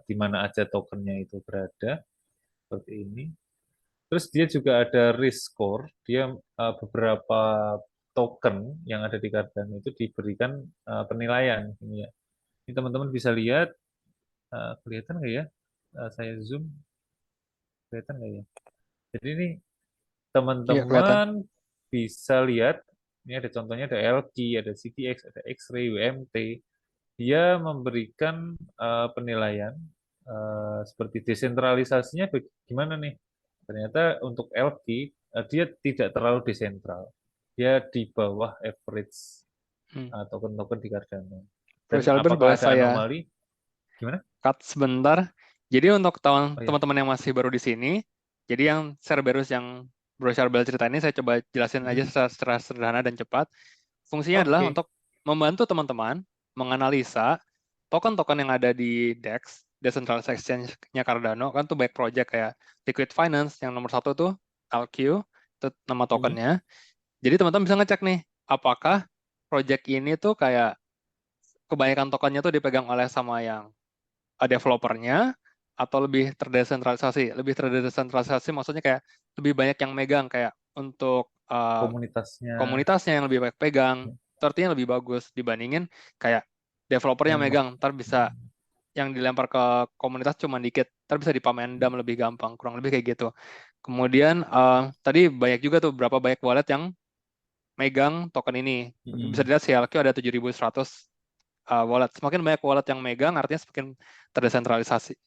di mana aja tokennya itu berada seperti ini. Terus dia juga ada risk score, dia beberapa token yang ada di Cardano itu diberikan penilaian ini ya. Ini teman-teman bisa lihat, kelihatan nggak ya? Saya zoom, kelihatan nggak ya? Jadi ini Iya, kelihatan. teman-teman bisa lihat, ini ada contohnya, ada LQ, ada CTX, ada X-ray, WMT. Dia memberikan penilaian seperti desentralisasinya bagaimana nih? Ternyata untuk LQ dia tidak terlalu desentral. Dia di bawah average token-token di Cardano. Dan Profesor Albert, apakah boleh ada saya anomali? Gimana? cut sebentar? Jadi untuk Oh ya. teman-teman yang masih baru di sini, jadi yang Cerberus yang Bro Charbel cerita ini saya coba jelasin aja secara sederhana dan cepat. Fungsinya adalah Oke. untuk membantu teman-teman menganalisa token-token yang ada di DEX, Decentralized Exchange-nya Cardano, kan tuh banyak project kayak Liquid Finance, yang nomor satu tuh LQ, itu nama tokennya. Jadi teman-teman bisa ngecek nih, apakah project ini tuh kayak kebanyakan tokennya tuh dipegang oleh sama yang developernya, atau lebih terdesentralisasi. Lebih terdesentralisasi maksudnya kayak lebih banyak yang megang, kayak untuk Komunitasnya komunitasnya yang lebih banyak pegang, itu artinya lebih bagus dibandingin kayak developernya yang megang, ntar bisa yang dilempar ke komunitas cuma dikit, ntar bisa dipamendam lebih gampang, kurang lebih kayak gitu. Kemudian tadi banyak juga tuh berapa banyak wallet yang megang token ini. Bisa dilihat CLQ ada 7.100 wallet. Semakin banyak wallet yang megang, artinya semakin terdesentralisasi.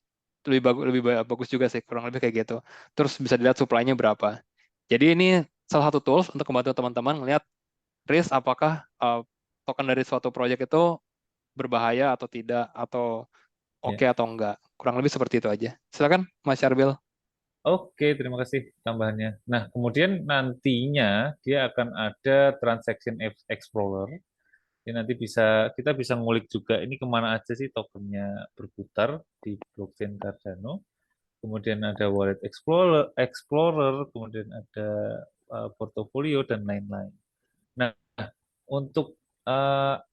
Lebih bagus juga sih, kurang lebih kayak gitu. Terus bisa dilihat supply-nya berapa. Jadi ini salah satu tools untuk membantu teman-teman melihat risk apakah token dari suatu project itu berbahaya atau tidak, atau oke atau enggak. Kurang lebih seperti itu aja. Silakan, Mas Syarbil. Oke, terima kasih tambahannya. Nah, kemudian nantinya dia akan ada Transaction Explorer. Jadi nanti kita bisa ngulik juga ini kemana aja sih tokennya berputar di blockchain Cardano. Kemudian ada Wallet Explorer, kemudian ada portofolio dan lain-lain. Nah, untuk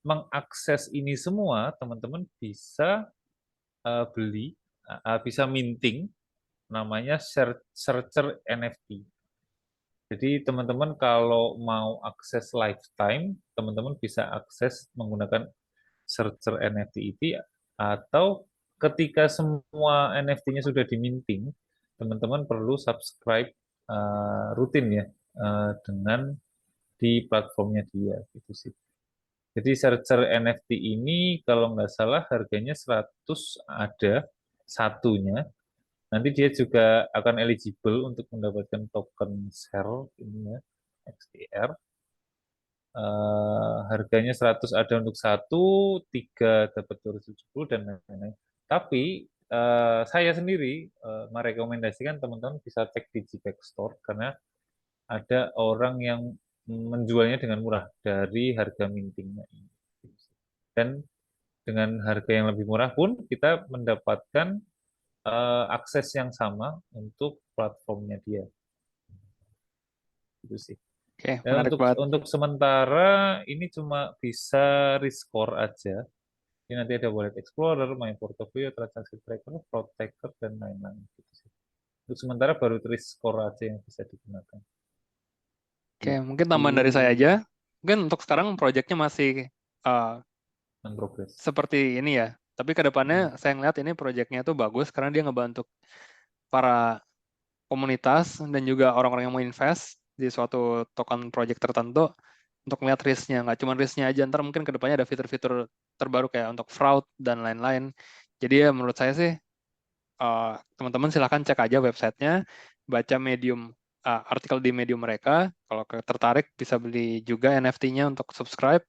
mengakses ini semua, teman-teman bisa bisa minting, namanya searcher NFT. Jadi teman-teman kalau mau akses lifetime, teman-teman bisa akses menggunakan searcher NFT itu, atau ketika semua NFT-nya sudah diminting, teman-teman perlu subscribe rutin ya dengan di platformnya dia gitu sih. Jadi searcher NFT ini kalau nggak salah harganya 100 ada satunya. Nanti dia juga akan eligible untuk mendapatkan token share ini ya, XDR. Harganya 100 ada untuk satu, 3 dapat 270 dan lain-lain. Tapi saya sendiri merekomendasikan teman-teman bisa cek di GPEX Store karena ada orang yang menjualnya dengan murah dari harga mintingnya ini. Dan dengan harga yang lebih murah pun kita mendapatkan akses yang sama untuk platformnya dia. Itu sih. Oke, Dan menarik banget. untuk sementara ini cuma bisa rescore aja. Ini nanti ada Wallet Explorer, My Portfolio, Transaction Tracker, Protector, dan lain-lain. Gitu sih. Untuk sementara baru rescore aja yang bisa digunakan. Oke, mungkin tambahan dari saya aja. Mungkin untuk sekarang proyeknya masih progress. seperti ini ya. Tapi ke depannya saya ngeliat ini proyeknya tuh bagus karena dia ngebantu para komunitas dan juga orang-orang yang mau invest di suatu token project tertentu untuk melihat risk-nya, nggak cuma risk-nya aja, ntar mungkin kedepannya ada fitur-fitur terbaru kayak untuk fraud dan lain-lain. Jadi ya menurut saya sih teman-teman silahkan cek aja websitenya, baca Medium, artikel di Medium mereka, kalau tertarik bisa beli juga NFT-nya untuk subscribe,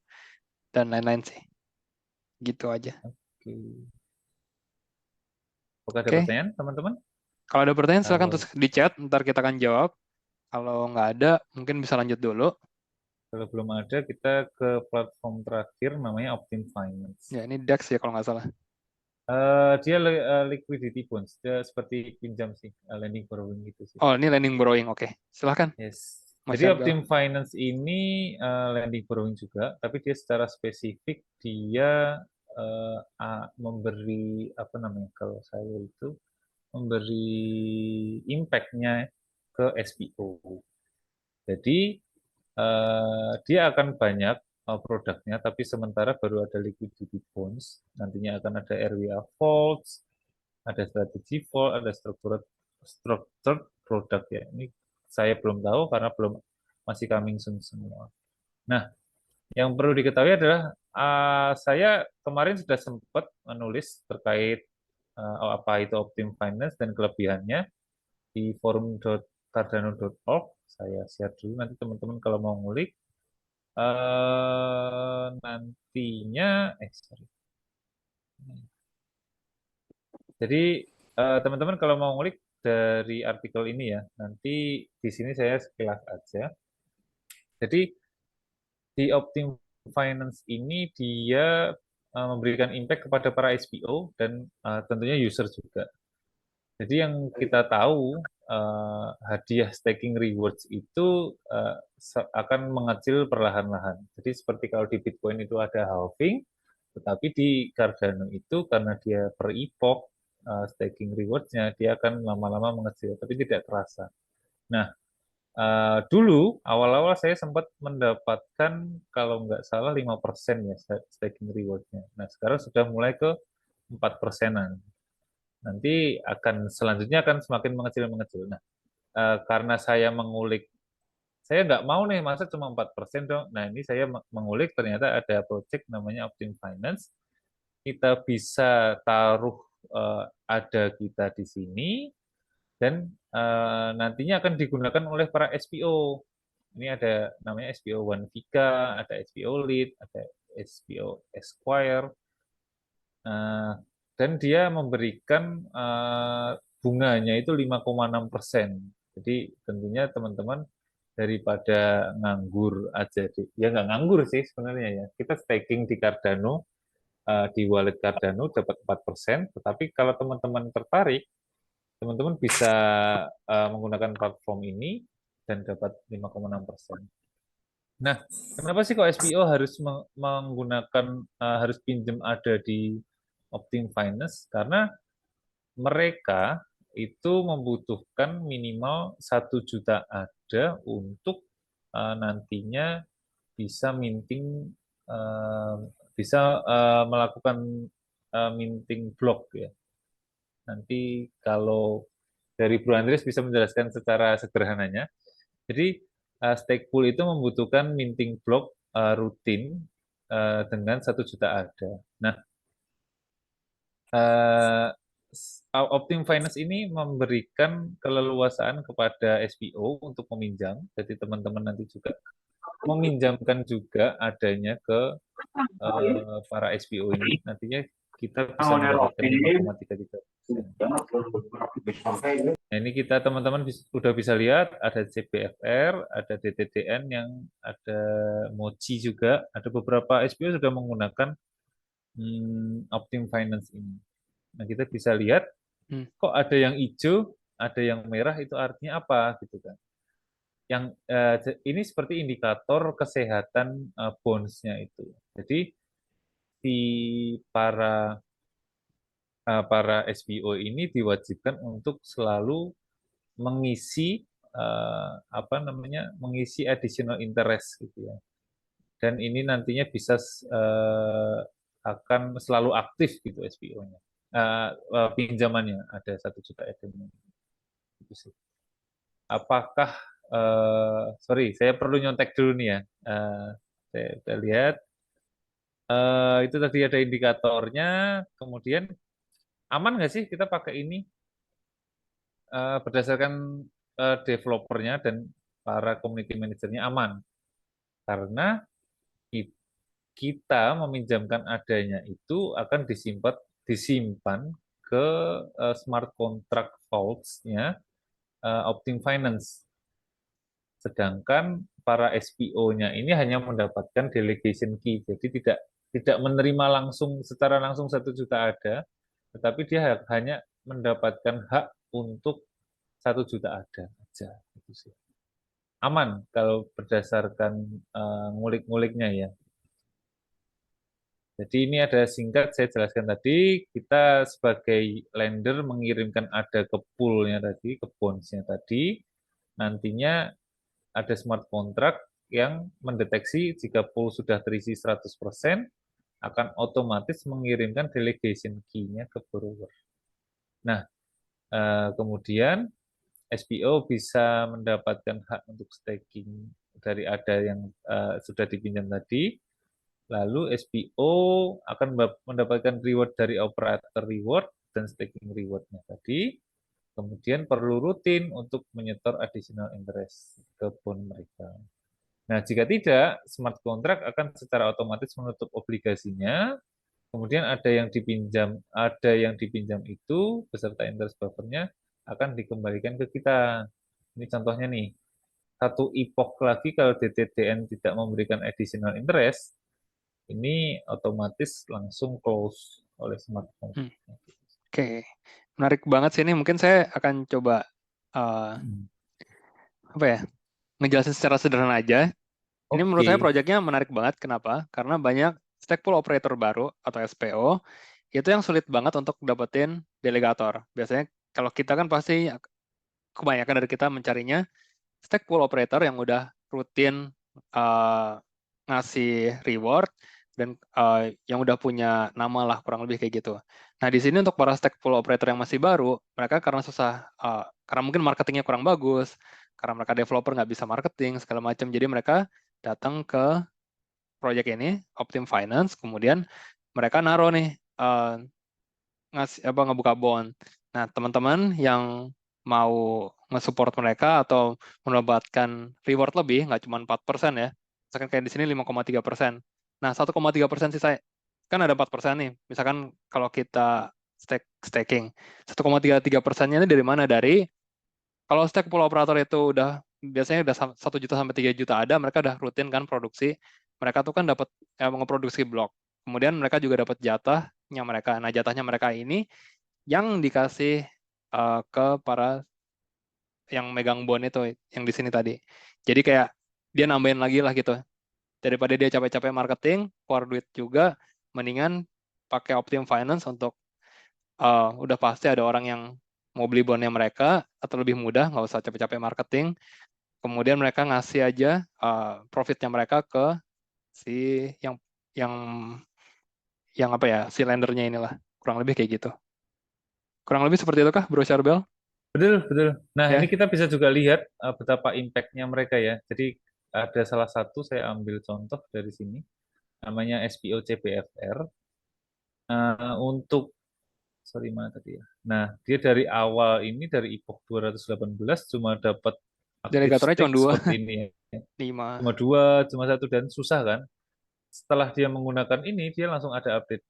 dan lain-lain sih. Gitu aja. Oke. Apakah ada Oke, pertanyaan, teman-teman? kalau ada pertanyaan silahkan Kalau terus di chat, ntar kita akan jawab. Kalau nggak ada, mungkin bisa lanjut dulu. kalau belum ada, kita ke platform terakhir namanya Optim Finance. Ya, ini DEX ya kalau nggak salah. Dia liquidity bonds, dia seperti pinjam sih, lending borrowing gitu sih. Oh, ini lending borrowing, oke. Silahkan, Yes. Mas Jadi Syarbel. Optim Finance ini lending borrowing juga, tapi dia secara spesifik dia memberi apa namanya kalau saya itu memberi impact-nya ke SPO. Jadi dia akan banyak produknya, tapi sementara baru ada liquidity bonds. Nantinya akan ada RWA vaults, ada strategi vault, ada structured product ya. Ini saya belum tahu karena belum masih coming soon semua. Nah, yang perlu diketahui adalah saya kemarin sudah sempat menulis terkait apa itu Optim Finance dan kelebihannya di forum.cardano.org. Saya share dulu nanti teman-teman kalau mau ngulik. Nantinya, sorry. Jadi teman-teman kalau mau ngulik dari artikel ini ya, nanti di sini saya sekilas aja. Jadi di Optim Finance ini dia memberikan impact kepada para SPO dan tentunya user juga. Jadi yang kita tahu hadiah staking rewards itu akan mengecil perlahan-lahan. Jadi seperti kalau di Bitcoin itu ada halving, tetapi di Cardano itu karena dia per epoch staking rewards-nya dia akan lama-lama mengecil, tapi tidak terasa. Nah, dulu awal-awal saya sempat mendapatkan kalau nggak salah 5% ya staking reward-nya. Nah, sekarang sudah mulai ke 4%-an. Nanti selanjutnya akan semakin mengecil-mengecil. Nah, karena saya mengulik, saya nggak mau nih, masa cuma 4% dong. Nah, ini saya mengulik, ternyata ada project namanya Optim Finance. Kita bisa taruh ada kita di sini, dan nantinya akan digunakan oleh para SPO. Ini ada namanya SPO One Vika, ada SPO Lead, ada SPO Esquire, dan dia memberikan bunganya itu 5,6%. Jadi tentunya teman-teman daripada nganggur aja, ya nggak nganggur sih sebenarnya ya. Kita staking di Cardano, di wallet Cardano dapat 4%, tetapi kalau teman-teman tertarik, teman-teman bisa menggunakan platform ini dan dapat 5,6%. Nah, kenapa sih kok SPO harus menggunakan harus pinjam ada di Optim Finance? Karena mereka itu membutuhkan minimal 1 juta ada untuk nantinya bisa minting, bisa melakukan minting block ya. Nanti kalau dari Bro Andreas bisa menjelaskan secara sederhananya. Jadi stake pool itu membutuhkan minting block rutin dengan 1 juta ada. Nah, Optim Finance ini memberikan keleluasaan kepada SPO untuk meminjam. Jadi teman-teman nanti juga meminjamkan juga adanya ke para SPO ini. Nantinya kita bisa mendapatkan 5,33%. Nah, ini kita teman-teman sudah bisa lihat ada CBFR, ada DTDN, yang ada Mochi juga, ada beberapa SPO sudah menggunakan Optim Finance ini. Nah, kita bisa lihat kok ada yang hijau, ada yang merah, itu artinya apa gitu kan. Yang ini seperti indikator kesehatan bonds-nya itu. Jadi si para SPO ini diwajibkan untuk selalu mengisi mengisi additional interest gitu ya. Dan ini nantinya bisa akan selalu aktif gitu SPO-nya. Pinjamannya ada 1 juta ETH. Gitu sih. Apakah sorry, saya perlu nyontek dulu nih ya. Saya lihat itu tadi ada indikatornya, kemudian aman nggak sih kita pakai ini berdasarkan developernya dan para community manajernya aman karena kita meminjamkan adanya itu akan disimpan ke smart contract vaults-nya Optim Finance. Sedangkan para SPO-nya ini hanya mendapatkan delegation key, jadi tidak menerima secara langsung 1 juta ada, tetapi dia hanya mendapatkan hak untuk 1 juta ada aja. Itu sih. Aman kalau berdasarkan ngulik-nguliknya ya. Jadi ini ada singkat saya jelaskan tadi, kita sebagai lender mengirimkan ada ke pool-nya tadi, ke bonds-nya tadi, nantinya ada smart contract yang mendeteksi jika pool sudah terisi 100%, akan otomatis mengirimkan delegation key-nya ke borrower. Nah, kemudian SPO bisa mendapatkan hak untuk staking dari ada yang sudah dipinjam tadi, lalu SPO akan mendapatkan reward dari operator reward dan staking reward-nya tadi, kemudian perlu rutin untuk menyetor additional interest ke bond mereka. Nah, jika tidak, smart contract akan secara otomatis menutup obligasinya, kemudian ada yang dipinjam itu beserta interest buffer-nya akan dikembalikan ke kita. Ini contohnya nih, satu epoch lagi kalau DTDN tidak memberikan additional interest, ini otomatis langsung close oleh smart contract. Oke, menarik banget sih ini. Mungkin saya akan coba apa ya, ngejelasin secara sederhana aja. Ini menurut saya Oke. proyeknya menarik banget. Kenapa? Karena banyak stake pool operator baru atau SPO itu yang sulit banget untuk dapetin delegator. Biasanya kalau kita kan pasti kebanyakan dari kita mencarinya stake pool operator yang udah rutin ngasih reward dan yang udah punya nama lah kurang lebih kayak gitu. Nah di sini untuk para stake pool operator yang masih baru, mereka karena susah, karena mungkin marketingnya kurang bagus, karena mereka developer nggak bisa marketing segala macam, jadi mereka datang ke proyek ini Optim Finance, kemudian mereka naruh nih ngebuka bond. Nah teman-teman yang mau nge-support mereka atau mendapatkan reward lebih, nggak cuma 4% ya. Misalkan kayak di sini 5,3%. Nah, 1,3% sisa, kan ada 4% nih. Misalkan kalau kita staking, 1,33%-nya ini dari mana? Dari, kalau stake pool operator itu biasanya udah 1 juta sampai 3 juta ada, mereka udah rutin kan produksi. Mereka tuh kan dapat ngeproduksi blok. Kemudian mereka juga dapat jatahnya mereka. Nah, jatahnya mereka ini yang dikasih ke para yang megang bond itu yang di sini tadi. Jadi kayak dia nambahin lagi lah gitu. Daripada dia capek-capek marketing, keluar duit juga, mendingan pakai Optim Finance untuk udah pasti ada orang yang mau beli bondnya mereka atau lebih mudah, nggak usah capek-capek marketing. Kemudian mereka ngasih aja profitnya mereka ke si yang apa ya, si lendernya inilah. Kurang lebih kayak gitu. Kurang lebih seperti itu kah, Bro Charbel? Betul, betul. Nah, ini Ya, kita bisa juga lihat betapa impact-nya mereka ya. Jadi ada salah satu saya ambil contoh dari sini, namanya SPO CBFR. Untuk, sorry mana tadi ya. Nah, dia dari awal ini, dari epoch 218 cuma dapat aktif delegatornya cuma stake 2, seperti ini ya. 5. Cuma 2, cuma 1, dan susah kan. Setelah dia menggunakan ini, dia langsung ada update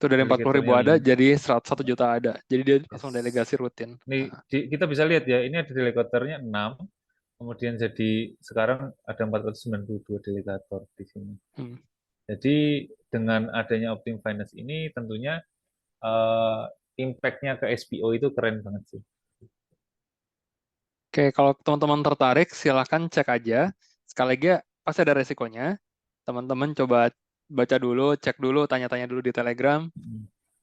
Itu dari 40.000 delegatornya ada 5. jadi 101 juta ada. Jadi dia langsung delegasi rutin. Ini kita bisa lihat ya, ini ada delegatornya 6, kemudian jadi sekarang ada 492 delegator di sini. Jadi dengan adanya Optim Finance ini tentunya impact-nya ke SPO itu keren banget sih. Oke, kalau teman-teman tertarik, silahkan cek aja. Sekali lagi, pasti ada resikonya. Teman-teman coba baca dulu, cek dulu, tanya-tanya dulu di Telegram.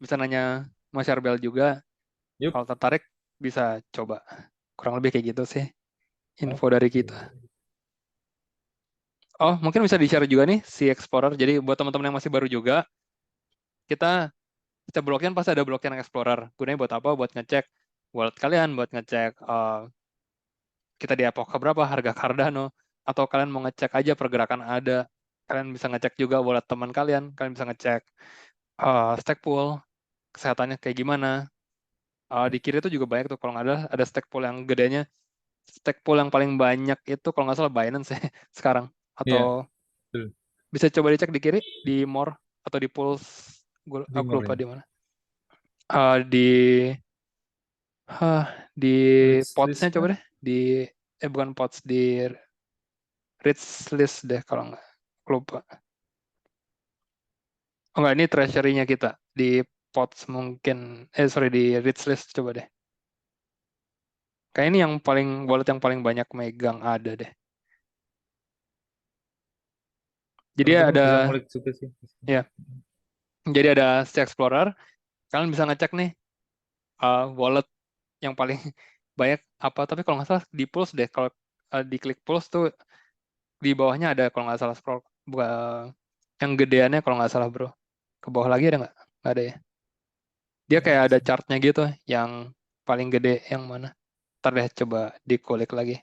Bisa nanya Mas Yarbel juga. Yuk. Kalau tertarik, bisa coba. Kurang lebih kayak gitu sih info dari kita. Oh, mungkin bisa di-share juga nih si Explorer. Jadi buat teman-teman yang masih baru juga, kita setiap blockchain pasti ada blockchain Explorer. Gunanya buat apa? Buat ngecek wallet kalian, buat ngecek kita di epoch berapa, harga Cardano, atau kalian mau ngecek aja pergerakan ada, kalian bisa ngecek juga wallet teman kalian bisa ngecek stake pool, kesehatannya kayak gimana. Di kiri itu juga banyak tuh, kalau nggak ada stake pool yang gedenya, stake pool yang paling banyak itu kalau nggak salah Binance ya sekarang, Iya, atau betul. bisa coba dicek di kiri, di more atau di pulse, Di aku lupa Morin. di mana. Di di Rich pods-nya list coba kah? deh, di bukan pods, di rich list deh kalau nggak, aku lupa. Oh nggak, ini treasury-nya kita di pods mungkin, sorry, di rich list coba deh. Kayak ini yang paling wallet yang paling banyak megang ada deh. Jadi Teman-teman ada, bisa ngulik juga sih. ya, jadi ada Stack Explorer. Kalian bisa ngecek nih wallet yang paling banyak apa. Tapi kalau nggak salah di Pulse deh. Kalau diklik Pulse tuh di bawahnya ada, kalau nggak salah scroll, yang gedeannya kalau nggak salah bro. Ke bawah lagi ada nggak? Nggak ada ya. Dia kayak ada chartnya gitu, yang paling gede yang mana. Ntar deh coba dikulik lagi.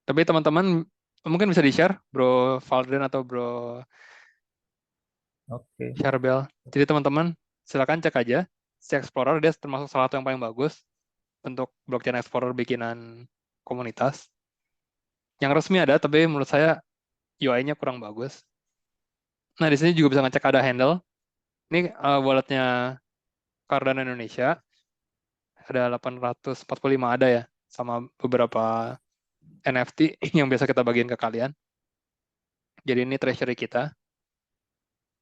Tapi teman-teman mungkin bisa di-share, Bro Valdren atau Bro Oke. Charbel. Jadi teman-teman silakan cek aja. Si Explorer dia termasuk salah satu yang paling bagus untuk blockchain explorer bikinan komunitas. Yang resmi ada, tapi menurut saya UI-nya kurang bagus. Nah, di sini juga bisa ngecek ada handle. Ini walletnya Cardano Indonesia. Ada 845 ada ya, sama beberapa NFT yang biasa kita bagiin ke kalian. Jadi ini treasury kita.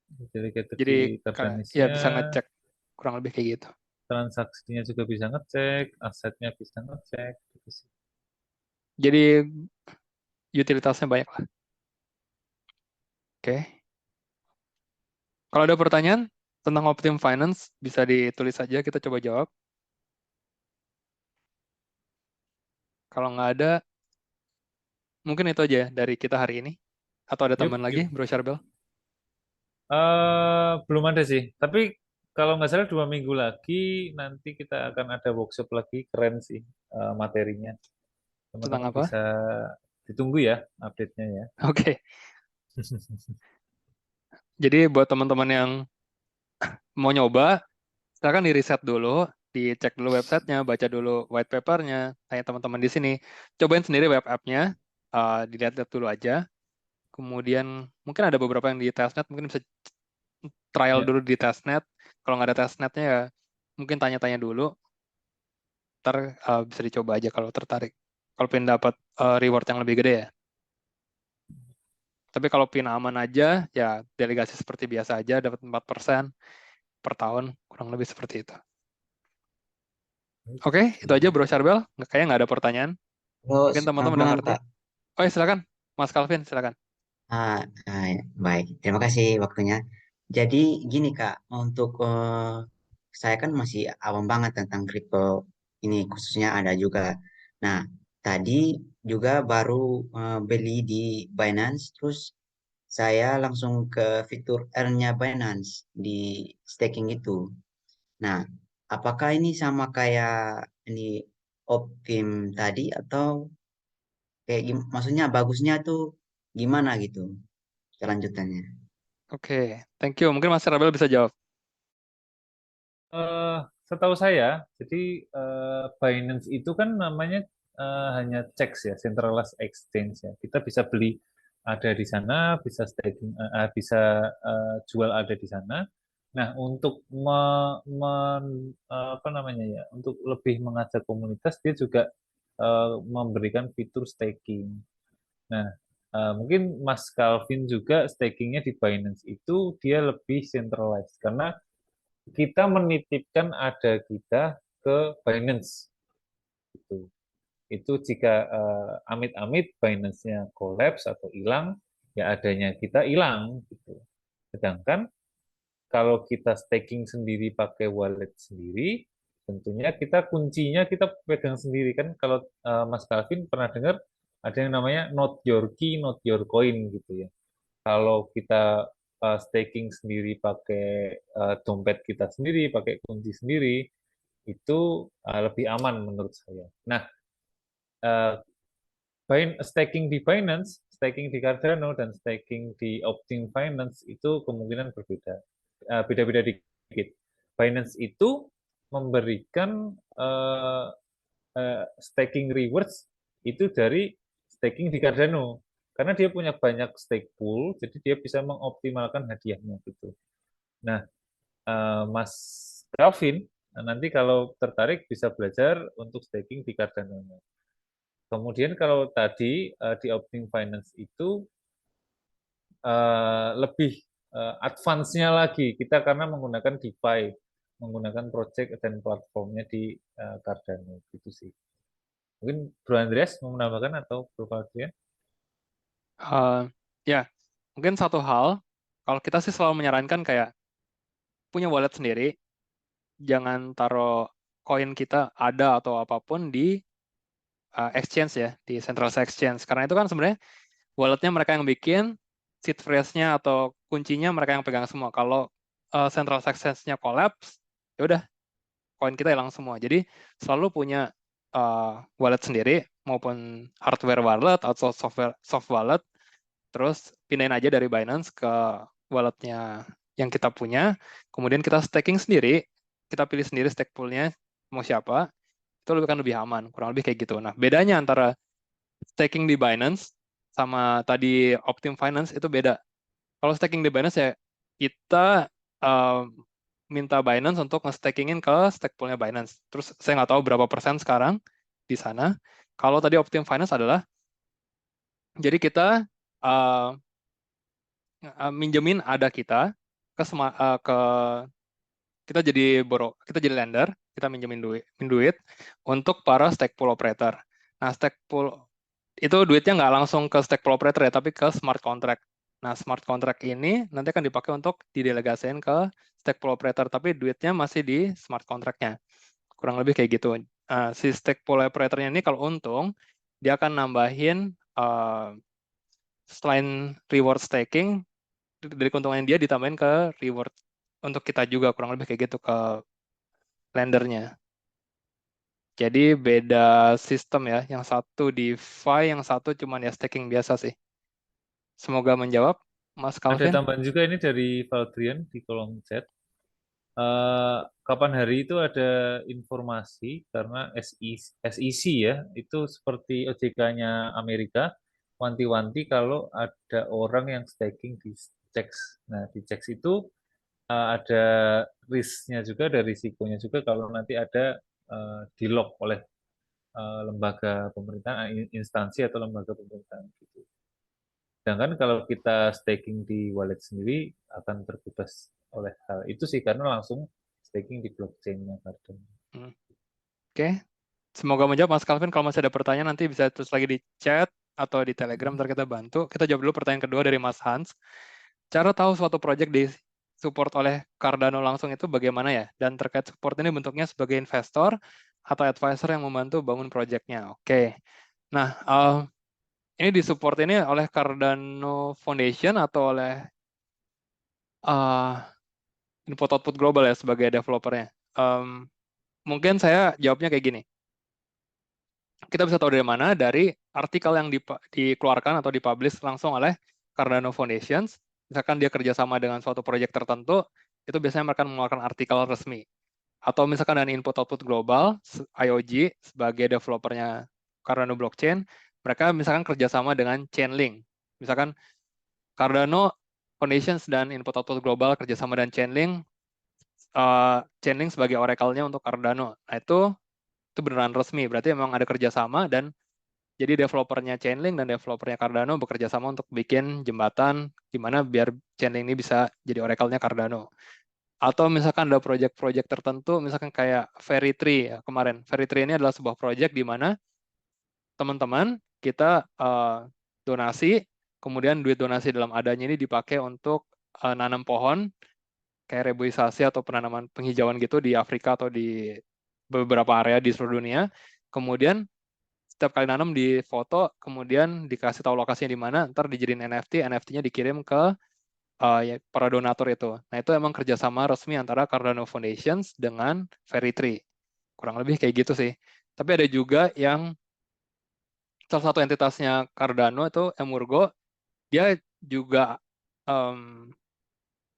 Jadi Jadi kategori ya Cardanisnya, bisa ngecek kurang lebih kayak gitu. transaksinya juga bisa ngecek, asetnya bisa ngecek. Gitu sih. Jadi utilitasnya banyak lah. Oke. Kalau ada pertanyaan tentang Optim Finance, bisa ditulis saja, kita coba jawab. Kalau nggak ada, mungkin itu aja dari kita hari ini. Atau ada Yuk, tambahan lagi, yuk. Bro Charbel? Belum ada sih. Tapi kalau nggak salah 2 minggu lagi nanti kita akan ada workshop lagi, keren sih materinya. Tentang Teman-teman apa? bisa ditunggu ya update-nya ya. Oke. Jadi buat teman-teman yang mau nyoba, silakan di-riset dulu, dicek dulu websitenya, baca dulu white paper-nya, tanya teman-teman di sini. Cobain sendiri web app-nya, dilihat-lihat dulu aja. Kemudian mungkin ada beberapa yang di testnet, mungkin bisa trial Ya, dulu di testnet. Kalau nggak ada testnetnya ya mungkin tanya-tanya dulu. Ntar bisa dicoba aja kalau tertarik. Kalau pengen dapat reward yang lebih gede ya. Tapi kalau pin aman aja, ya delegasi seperti biasa aja, dapat 4% per tahun, kurang lebih seperti itu. Oke, itu aja Bro Charbel. Kayaknya nggak ada pertanyaan. Terus Mungkin selamat teman-teman udah malam ngerti. Kak. Oh ya, silakan. Mas Calvin, silakan. Ah, ah, baik, terima kasih waktunya. Jadi gini Kak, untuk saya kan masih awam banget tentang kripto ini, khususnya ada juga. Nah, tadi juga baru beli di Binance, terus saya langsung ke fitur earn-nya Binance di staking itu. Nah, apakah ini sama kayak ini Optim tadi atau kayak maksudnya bagusnya tuh gimana gitu kelanjutannya? Oke, thank you. Mungkin Mas Charbel bisa jawab. eh, setahu saya, jadi Binance itu kan namanya hanya CEX ya, Centralized Exchange ya. Kita bisa beli ada di sana, bisa staking, bisa jual ada di sana. Nah, untuk apa namanya ya, untuk lebih mengajak komunitas, dia juga memberikan fitur staking. Nah, mungkin Mas Calvin juga stakingnya di Binance itu dia lebih centralized karena kita menitipkan ada kita ke Binance gitu. Itu jika amit-amit Binance-nya collapse atau hilang, ya adanya kita hilang gitu. Sedangkan kalau kita staking sendiri pakai wallet sendiri, tentunya kita kuncinya kita pegang sendiri kan. Kalau Mas Calvin pernah dengar ada yang namanya not your key, not your coin gitu ya. Kalau kita staking sendiri pakai dompet kita sendiri, pakai kunci sendiri, itu lebih aman menurut saya. Nah, staking di Binance, staking di Cardano, dan staking di Optim Finance itu kemungkinan berbeda, beda-beda dikit. Binance itu memberikan staking rewards itu dari staking di Cardano, karena dia punya banyak stake pool, jadi dia bisa mengoptimalkan hadiahnya gitu. Nah, Mas Calvin, nanti kalau tertarik bisa belajar untuk staking di Cardano. Kemudian kalau tadi di Optim Finance itu lebih advance-nya lagi kita karena menggunakan DeFi, menggunakan project dan platformnya di Cardano gitu sih. Mungkin Bro Andreas mau menambahkan atau Bro Valdian? Ya, mungkin satu hal, kalau kita sih selalu menyarankan kayak punya wallet sendiri, jangan taruh koin kita ada atau apapun di exchange ya, di centralized exchange. Karena itu kan sebenarnya walletnya mereka yang bikin, seed phrase-nya atau kuncinya mereka yang pegang semua. Kalau centralized exchange-nya collapse, ya udah koin kita hilang semua. Jadi selalu punya wallet sendiri maupun hardware wallet atau soft wallet, terus pindahin aja dari Binance ke walletnya yang kita punya, kemudian kita staking sendiri, kita pilih sendiri stake pool-nya mau siapa, itu lebih aman, kurang lebih kayak gitu. Nah, bedanya antara staking di Binance sama tadi Optim Finance itu beda. Kalau staking di Binance ya kita minta Binance untuk nge-stakingin ke stake pool-nya Binance. Terus saya nggak tahu berapa persen sekarang di sana. Kalau tadi Optim Finance adalah, jadi kita minjemin ada kita ke kita jadi lender, kita minjemin duit untuk para stake pool operator. Nah, stake pool itu duitnya nggak langsung ke stake pool operator ya, tapi ke smart contract. Nah, smart contract ini nanti akan dipakai untuk didelegasikan ke stake pool operator, tapi duitnya masih di smart contract-nya. Kurang lebih kayak gitu. Si stake pool operator-nya ini kalau untung, dia akan nambahin selain reward staking, dari keuntungan dia ditambahin ke reward untuk kita juga, kurang lebih kayak gitu ke lendernya. Jadi beda sistem ya, yang satu DeFi, yang satu cuman ya staking biasa sih. Semoga menjawab, Mas Ada Calvin. tambahan juga ini dari Valdrian di kolom chat. Kapan hari itu ada informasi karena SEC ya, itu seperti OJK-nya Amerika, wanti-wanti kalau ada orang yang staking di CEX. Nah, di CEX itu ada risk-nya juga, ada risikonya juga kalau nanti ada di-lock oleh lembaga pemerintahan, instansi atau lembaga pemerintahan gitu. Sedangkan kalau kita staking di wallet sendiri akan terbebas oleh hal itu sih, karena langsung staking di blockchain-nya Cardano. Oke, semoga menjawab Mas Calvin. Kalau masih ada pertanyaan nanti bisa terus lagi di chat atau di Telegram, ntar kita bantu. Kita jawab dulu pertanyaan kedua dari Mas Hans. Cara tahu suatu project di support oleh Cardano langsung itu bagaimana ya? Dan terkait support ini bentuknya sebagai investor atau advisor yang membantu bangun projectnya. Oke, nah ini disupport ini oleh Cardano Foundation atau oleh Input Output Global ya sebagai developernya. Mungkin saya jawabnya kayak gini. Kita bisa tahu dari mana? Dari artikel yang dikeluarkan atau dipublish langsung oleh Cardano Foundations. Misalkan dia kerjasama dengan suatu proyek tertentu, itu biasanya mereka mengeluarkan artikel resmi. Atau misalkan dari Input Output Global, IOG, sebagai developernya Cardano Blockchain, mereka misalkan kerjasama dengan Chainlink. Misalkan Cardano Foundations dan Input Output Global kerjasama dengan Chainlink, Chainlink sebagai oracle-nya untuk Cardano. Nah, itu beneran resmi, berarti memang ada kerjasama, dan jadi developernya Chainlink dan developernya Cardano bekerja sama untuk bikin jembatan gimana biar Chainlink ini bisa jadi oracle-nya Cardano. Atau misalkan ada project-project tertentu, misalkan kayak Fairy Tree ya, kemarin. Fairy Tree ini adalah sebuah project di mana teman-teman kita donasi, kemudian duit donasi dalam adanya ini dipakai untuk nanam pohon, kayak reboisasi atau penanaman penghijauan gitu di Afrika atau di beberapa area di seluruh dunia. Kemudian setiap kali nanam di foto, kemudian dikasih tahu lokasinya di mana, ntar dijadiin NFT, NFT-nya dikirim ke ya, para donatur itu. Nah, itu emang kerjasama resmi antara Cardano Foundations dengan Fairy Tree. Kurang lebih kayak gitu sih. Tapi ada juga yang salah satu entitasnya Cardano itu Emurgo, dia juga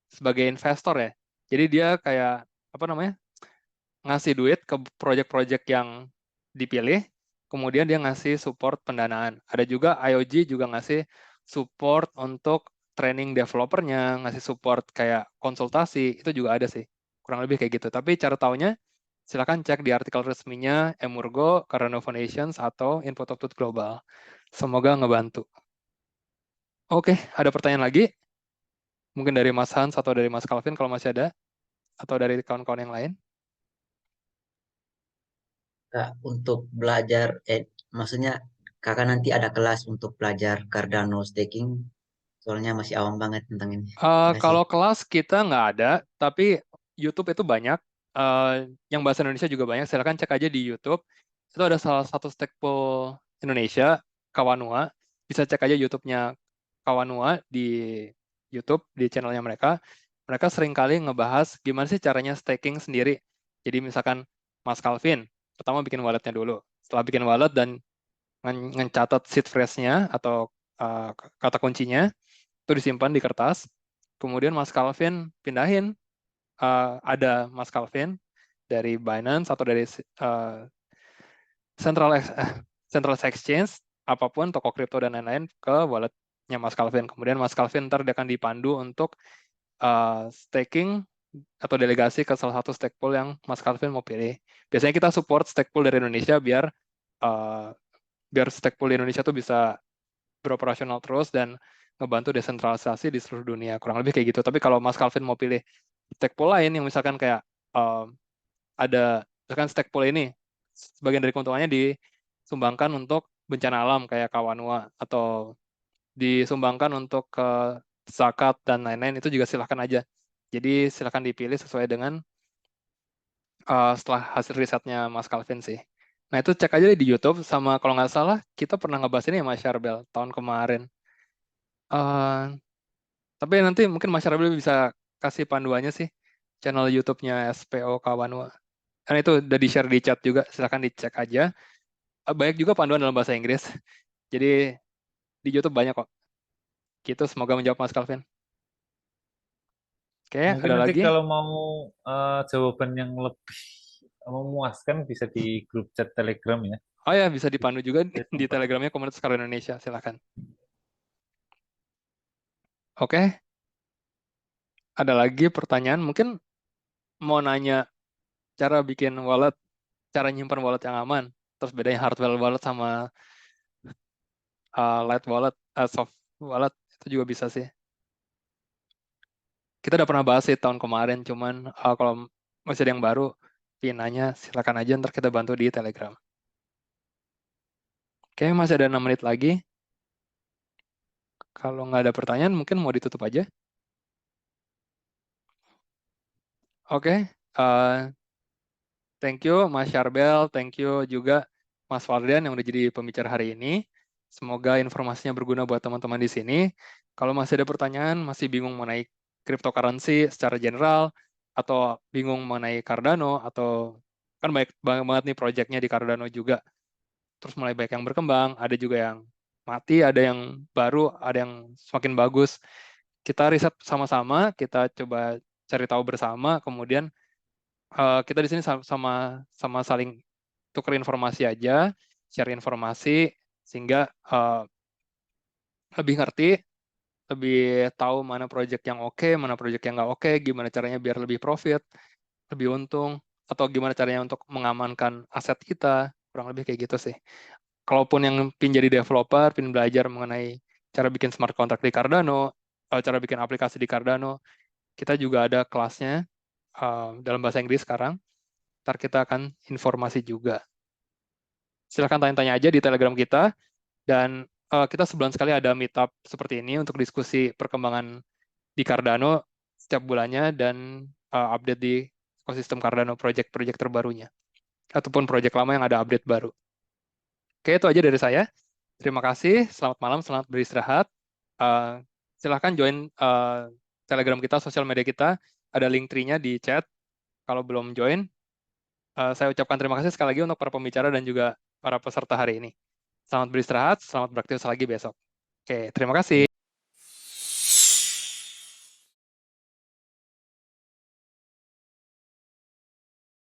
sebagai investor ya. Jadi dia kayak apa namanya, ngasih duit ke project-project yang dipilih, kemudian dia ngasih support pendanaan. Ada juga IOG juga ngasih support untuk training developernya, ngasih support kayak konsultasi, itu juga ada sih. Kurang lebih kayak gitu. Tapi cara taunya silakan cek di artikel resminya Emurgo, Cardano Foundations, atau Input of Truth Global. Semoga ngebantu. Oke, ada pertanyaan lagi? Mungkin dari Mas Hans atau dari Mas Calvin kalau masih ada, atau dari kawan-kawan yang lain. Kak, untuk belajar, maksudnya kakak nanti ada kelas untuk belajar Cardano staking, soalnya masih awam banget tentang ini. Makasih. Kalau kelas kita nggak ada, tapi YouTube itu banyak. Yang bahasa Indonesia juga banyak. Silakan cek aja di YouTube. Itu ada salah satu stake pool Indonesia, Kawanua. Bisa cek aja YouTube-nya Kawanua di YouTube, di channelnya mereka. Mereka seringkali ngebahas gimana sih caranya staking sendiri. Jadi misalkan Mas Calvin, pertama bikin walletnya dulu. Setelah bikin wallet dan ngecatat seed phrase-nya atau kata kuncinya, itu disimpan di kertas. Kemudian Mas Calvin pindahin, ada Mas Calvin dari Binance atau dari Central Exchange, apapun, toko kripto dan lain-lain, ke walletnya Mas Calvin. Kemudian Mas Calvin ntar dia akan dipandu untuk staking atau delegasi ke salah satu stake pool yang Mas Calvin mau pilih. Biasanya kita support stake pool dari Indonesia biar stake pool di Indonesia tuh bisa beroperasional terus dan ngebantu desentralisasi di seluruh dunia. Kurang lebih kayak gitu. Tapi kalau Mas Calvin mau pilih stake pool lain yang misalkan kayak ada misalkan stake pool ini sebagian dari keuntungannya disumbangkan untuk bencana alam kayak Kawanua atau disumbangkan untuk ke zakat dan lain-lain, itu juga silahkan aja. Jadi silahkan dipilih sesuai dengan setelah hasil risetnya Mas Calvin sih. Nah itu cek aja di YouTube, sama kalau nggak salah kita pernah ngebahas ini ya Mas Syarbel tahun kemarin. Eh, tapi nanti mungkin Mas Syarbel bisa kasih panduannya sih channel YouTube-nya SPO Kawanua. Karena itu udah di-share di chat juga, silahkan dicek aja. Banyak juga panduan dalam bahasa Inggris. Jadi di YouTube banyak kok. Gitu, semoga menjawab Mas Calvin. Oke, Mungkin ada nanti lagi? kalau mau jawaban yang lebih memuaskan bisa di grup chat Telegram ya. Oh ya, bisa dipandu juga Saya di sempat. Telegramnya Komunitas Cardano Indonesia, silahkan. Oke, ada lagi pertanyaan? Mungkin mau nanya cara bikin wallet, cara nyimpan wallet yang aman, terus bedanya hardware wallet sama light wallet, soft wallet, itu juga bisa sih. Kita udah pernah bahas sih tahun kemarin, cuman kalau masih ada yang baru, nanya silakan aja, ntar kita bantu di Telegram. Oke, masih ada 6 menit lagi. Kalau nggak ada pertanyaan, mungkin mau ditutup aja. Oke, thank you Mas Syarbel, thank you juga Mas Fardian yang udah jadi pembicara hari ini. Semoga informasinya berguna buat teman-teman di sini. Kalau masih ada pertanyaan, masih bingung mengenai cryptocurrency secara general, atau bingung mengenai Cardano, atau kan banyak banget nih proyeknya di Cardano juga. Terus mulai banyak yang berkembang, ada juga yang mati, ada yang baru, ada yang semakin bagus. Kita riset sama-sama, kita coba cari tahu bersama, kemudian kita di sini sama saling tukar informasi aja, share informasi, sehingga lebih ngerti, lebih tahu mana project yang oke, mana project yang nggak oke, gimana caranya biar lebih profit, lebih untung, atau gimana caranya untuk mengamankan aset kita, kurang lebih kayak gitu sih. Kalaupun yang pin jadi developer, pin belajar mengenai cara bikin smart contract di Cardano, cara bikin aplikasi di Cardano, kita juga ada kelasnya dalam bahasa Inggris sekarang. Ntar kita akan informasi juga. Silahkan tanya-tanya aja di Telegram kita, dan kita sebulan sekali ada meetup seperti ini untuk diskusi perkembangan di Cardano setiap bulannya, dan update di ekosistem Cardano project-project terbarunya, ataupun project lama yang ada update baru. Oke, itu aja dari saya. Terima kasih, selamat malam, selamat beristirahat. Silahkan join Telegram kita, sosial media kita, ada link tree-nya di chat. Kalau belum join, saya ucapkan terima kasih sekali lagi untuk para pembicara dan juga para peserta hari ini. Selamat beristirahat, selamat beraktivitas lagi besok. Oke, terima kasih.